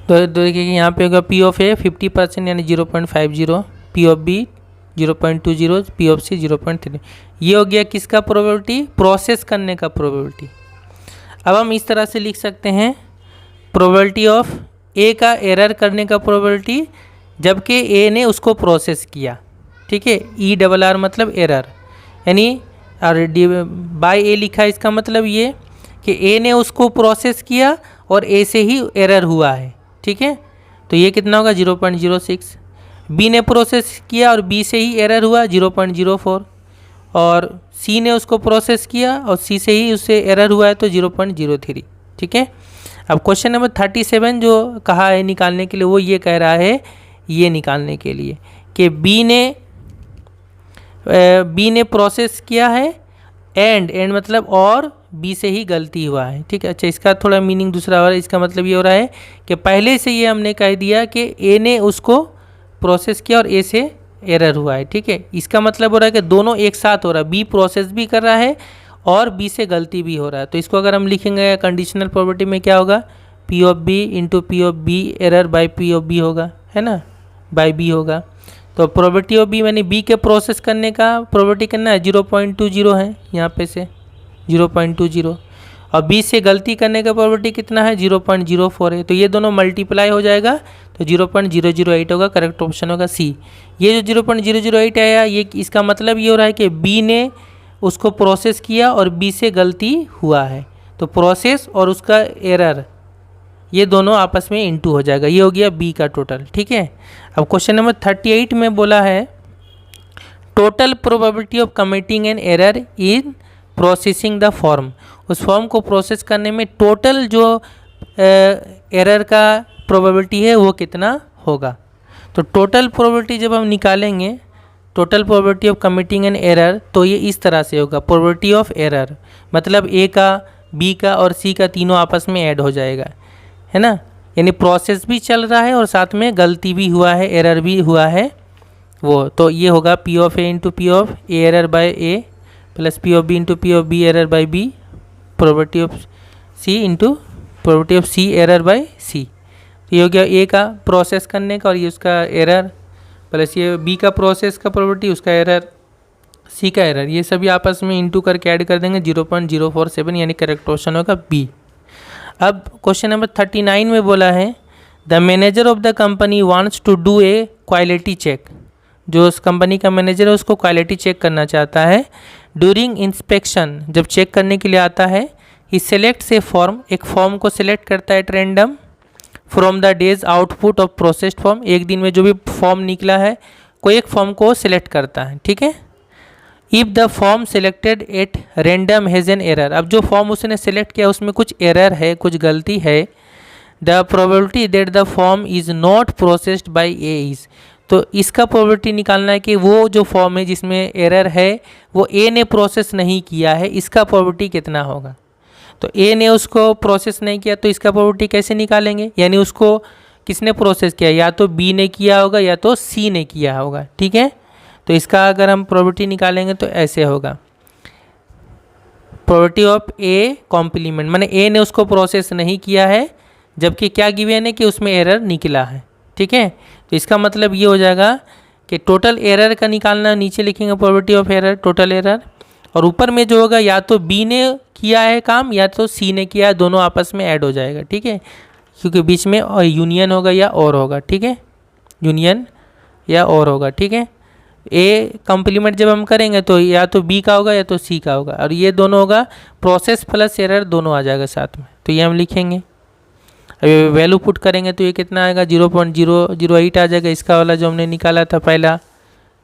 तो देखिए यहाँ पे होगा पी ऑफ ए 50% यानी 0.50, P of B 0.20, P of C 0.3। ये हो गया किसका प्रोबेबिलिटी, प्रोसेस करने का प्रोबेबिलिटी। अब हम इस तरह से लिख सकते हैं प्रोबेबिलिटी ऑफ ए का एरर करने का प्रोबेबिलिटी जबकि ए ने उसको प्रोसेस किया, ठीक है। ई डबल आर मतलब एरर, यानी और बाय ए लिखा है, इसका मतलब ये कि ए ने उसको प्रोसेस किया और ए से ही एरर हुआ है, ठीक है। तो ये कितना होगा 0.06। बी ने प्रोसेस किया और बी से ही एरर हुआ 0.04, और सी ने उसको प्रोसेस किया और सी से ही उससे एरर हुआ है तो 0.03, ठीक है। अब क्वेश्चन नंबर 37 जो कहा है निकालने के लिए, वो ये कह रहा है ये निकालने के लिए कि बी ने प्रोसेस किया है एंड मतलब और बी से ही गलती हुआ है, ठीक है। अच्छा, इसका थोड़ा मीनिंग दूसरा हो रहा है। इसका मतलब ये हो रहा है कि पहले से ये हमने कह दिया कि ए ने उसको प्रोसेस किया और ए से एरर हुआ है, ठीक है। इसका मतलब हो रहा है कि दोनों एक साथ हो रहा है, बी प्रोसेस भी कर रहा है और बी से गलती भी हो रहा है। तो इसको अगर हम लिखेंगे कंडीशनल प्रोबेबिलिटी में क्या होगा, P of B into P of B error by P of B होगा, है ना, बाई बी होगा। तो प्रोबेबिलिटी ऑफ बी यानी बी के प्रोसेस करने का प्रोबेबिलिटी कितना है 0.20 है, यहाँ पे से 0.20, और बी से गलती करने का प्रोबेबिलिटी कितना है 0.04 है। तो ये दोनों मल्टीप्लाई हो जाएगा तो 0.008 होगा, करेक्ट ऑप्शन होगा सी। ये जो 0.008 आया, ये इसका मतलब ये हो रहा है कि बी ने उसको प्रोसेस किया और बी से गलती हुआ है, तो प्रोसेस और उसका एरर ये दोनों आपस में इंटू हो जाएगा। ये हो गया बी का टोटल, ठीक है। अब क्वेश्चन नंबर 38 में बोला है total probability of committing an error in processing the form. उस फॉर्म को प्रोसेस करने में टोटल जो एरर का प्रोबेबिलिटी है वो कितना होगा। तो टोटल प्रोबेबिलिटी जब हम निकालेंगे, total probability of committing an error, तो ये इस तरह से होगा प्रोबेबिलिटी ऑफ एरर, मतलब ए का, बी का और सी का तीनों आपस में ऐड हो जाएगा, है ना। यानी प्रोसेस भी चल रहा है और साथ में गलती भी हुआ है, एरर भी हुआ है वो। तो ये होगा P of A into P of A error by A plus P of B into P of B error by B, probability of C into probability of C error by C. तो ये हो गया ए का process करने का और ये उसका एरर, प्लस ये बी का प्रोसेस का प्रोबेबिलिटी, उसका एरर, सी का एरर, ये सभी आपस में इंटू करके ऐड कर देंगे 0.047, यानी करेक्ट ऑप्शन होगा बी। अब क्वेश्चन नंबर 39 में बोला है the manager of the company wants to do a quality check. जो उस कंपनी का मैनेजर है उसको क्वालिटी चेक करना चाहता है। ड्यूरिंग इंस्पेक्शन, जब चेक करने के लिए आता है, ही सेलेक्ट्स ए फॉर्म, एक फॉर्म को सिलेक्ट करता है at random from the days output of processed form. एक दिन में जो भी फॉर्म निकला है कोई एक फॉर्म को सिलेक्ट करता है, ठीक है। If the form selected at random has an error, अब जो फॉर्म उसने सेलेक्ट किया उसमें कुछ एरर है, कुछ गलती है, the probability that the form is not processed bye A is, तो इसका प्रोबेबिलिटी निकालना है कि वो जो फॉर्म है जिसमें एरर है वो ए ने प्रोसेस नहीं किया है, इसका प्रोबेबिलिटी कितना होगा। तो ए ने उसको प्रोसेस नहीं किया तो इसका प्रोबेबिलिटी कैसे निकालेंगे, यानी उसको किसने प्रोसेस किया, या तो बी ने किया होगा या तो सी ने किया होगा, ठीक है। तो इसका अगर हम प्रोबेबिलिटी निकालेंगे तो ऐसे होगा प्रोबेबिलिटी ऑफ ए कॉम्प्लीमेंट, माने ए ने उसको प्रोसेस नहीं किया है जबकि क्या गिवन है कि उसमें एरर निकला है, ठीक है। तो इसका मतलब ये हो जाएगा कि टोटल एरर का निकालना, नीचे लिखेंगे probability of error total error, और ऊपर में जो होगा या तो बी ने किया है काम या तो सी ने किया है, दोनों आपस में ऐड हो जाएगा, ठीक है, क्योंकि बीच में यूनियन होगा या और होगा, ठीक है, यूनियन या और होगा, ठीक है। ए कॉम्प्लीमेंट जब हम करेंगे तो या तो बी का होगा या तो सी का होगा, और ये दोनों होगा प्रोसेस प्लस एरर दोनों आ जाएगा साथ में, तो ये हम लिखेंगे। अभी वैल्यू पुट करेंगे तो ये कितना आएगा 0.008 आ जाएगा, इसका वाला जो हमने निकाला था पहला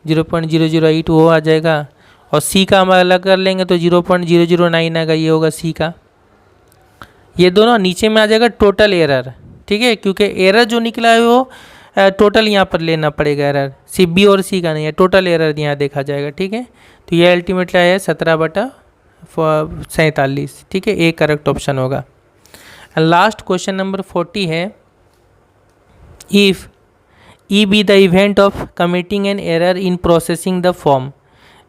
0.008 वो आ जाएगा, और सी का हम अलग कर लेंगे तो 0.009 आएगा, ये होगा सी का। ये दोनों नीचे में आ जाएगा टोटल एरर, ठीक है, क्योंकि एरर जो निकला है वो टोटल यहाँ पर लेना पड़ेगा, एरर सी बी और सी का नहीं है, टोटल एरर यहाँ देखा जाएगा, ठीक है। तो ये अल्टीमेटली आया 17/47, ठीक है, ए करेक्ट ऑप्शन होगा। लास्ट क्वेश्चन नंबर 40 है if E be the event of committing an error in processing the form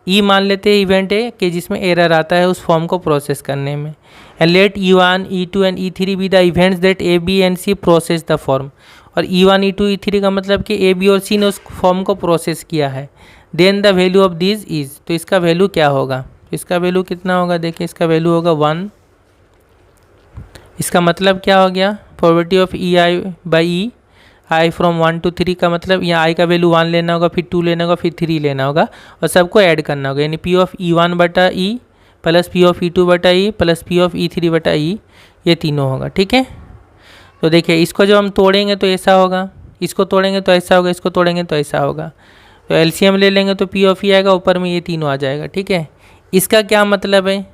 E मान लेते हैं इवेंट है कि जिसमें एरर आता है उस फॉर्म को प्रोसेस करने में। And let E1, E2 and E3 be the events that A, B and C process the form. और E1, E2, E3 का मतलब कि A, B और C ने उस फॉर्म को प्रोसेस किया है। Then the value of this is, तो इसका वैल्यू क्या होगा, इसका वैल्यू कितना होगा, देखिए इसका वैल्यू होगा 1। इसका मतलब क्या हो गया, probability of EI by E, I from 1 to 3 का मतलब यहाँ आई का वैल्यू 1 लेना होगा, फिर 2 लेना होगा, फिर 3 लेना होगा और सबको ऐड करना होगा। यानी P ऑफ E1 बटा E plus P of E2 बटा E plus P of E3 बटा E, ये तीनों होगा। ठीक है, तो देखिए इसको जब हम तोड़ेंगे तो ऐसा होगा, इसको तोड़ेंगे तो ऐसा होगा, इसको तोड़ेंगे तो ऐसा होगा। तो LCM ले लेंगे तो P ऑफ E आएगा, ऊपर में ये तीनों आ जाएगा। ठीक है, इसका क्या मतलब है,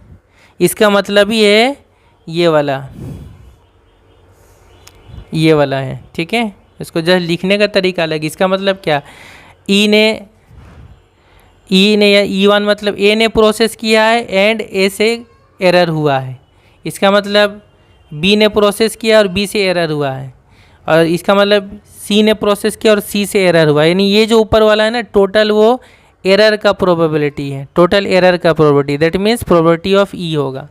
इसका मतलब ही है ये वाला है। ठीक है, इसको जस्ट लिखने का तरीका अलग। इसका मतलब क्या, ई ने या E1 मतलब A ने प्रोसेस किया है एंड A से एरर हुआ है। इसका मतलब B ने प्रोसेस किया और B से एरर हुआ है। और इसका मतलब C ने प्रोसेस किया और C से एरर हुआ है। यानी ये जो ऊपर वाला है ना, टोटल वो एरर का प्रोबेबिलिटी है, टोटल एरर का probability, that means probability of E होगा,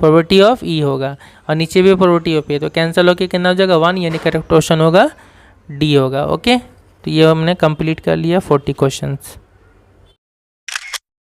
प्रोबेबिलिटी ऑफ E होगा। और नीचे भी प्रोबेबिलिटी ऑफ E, तो कैंसिल होकर कितना हो जाएगा 1, यानी करेक्ट ऑप्शन होगा D होगा। ओके, तो ये हमने कंप्लीट कर लिया 40 क्वेश्चंस।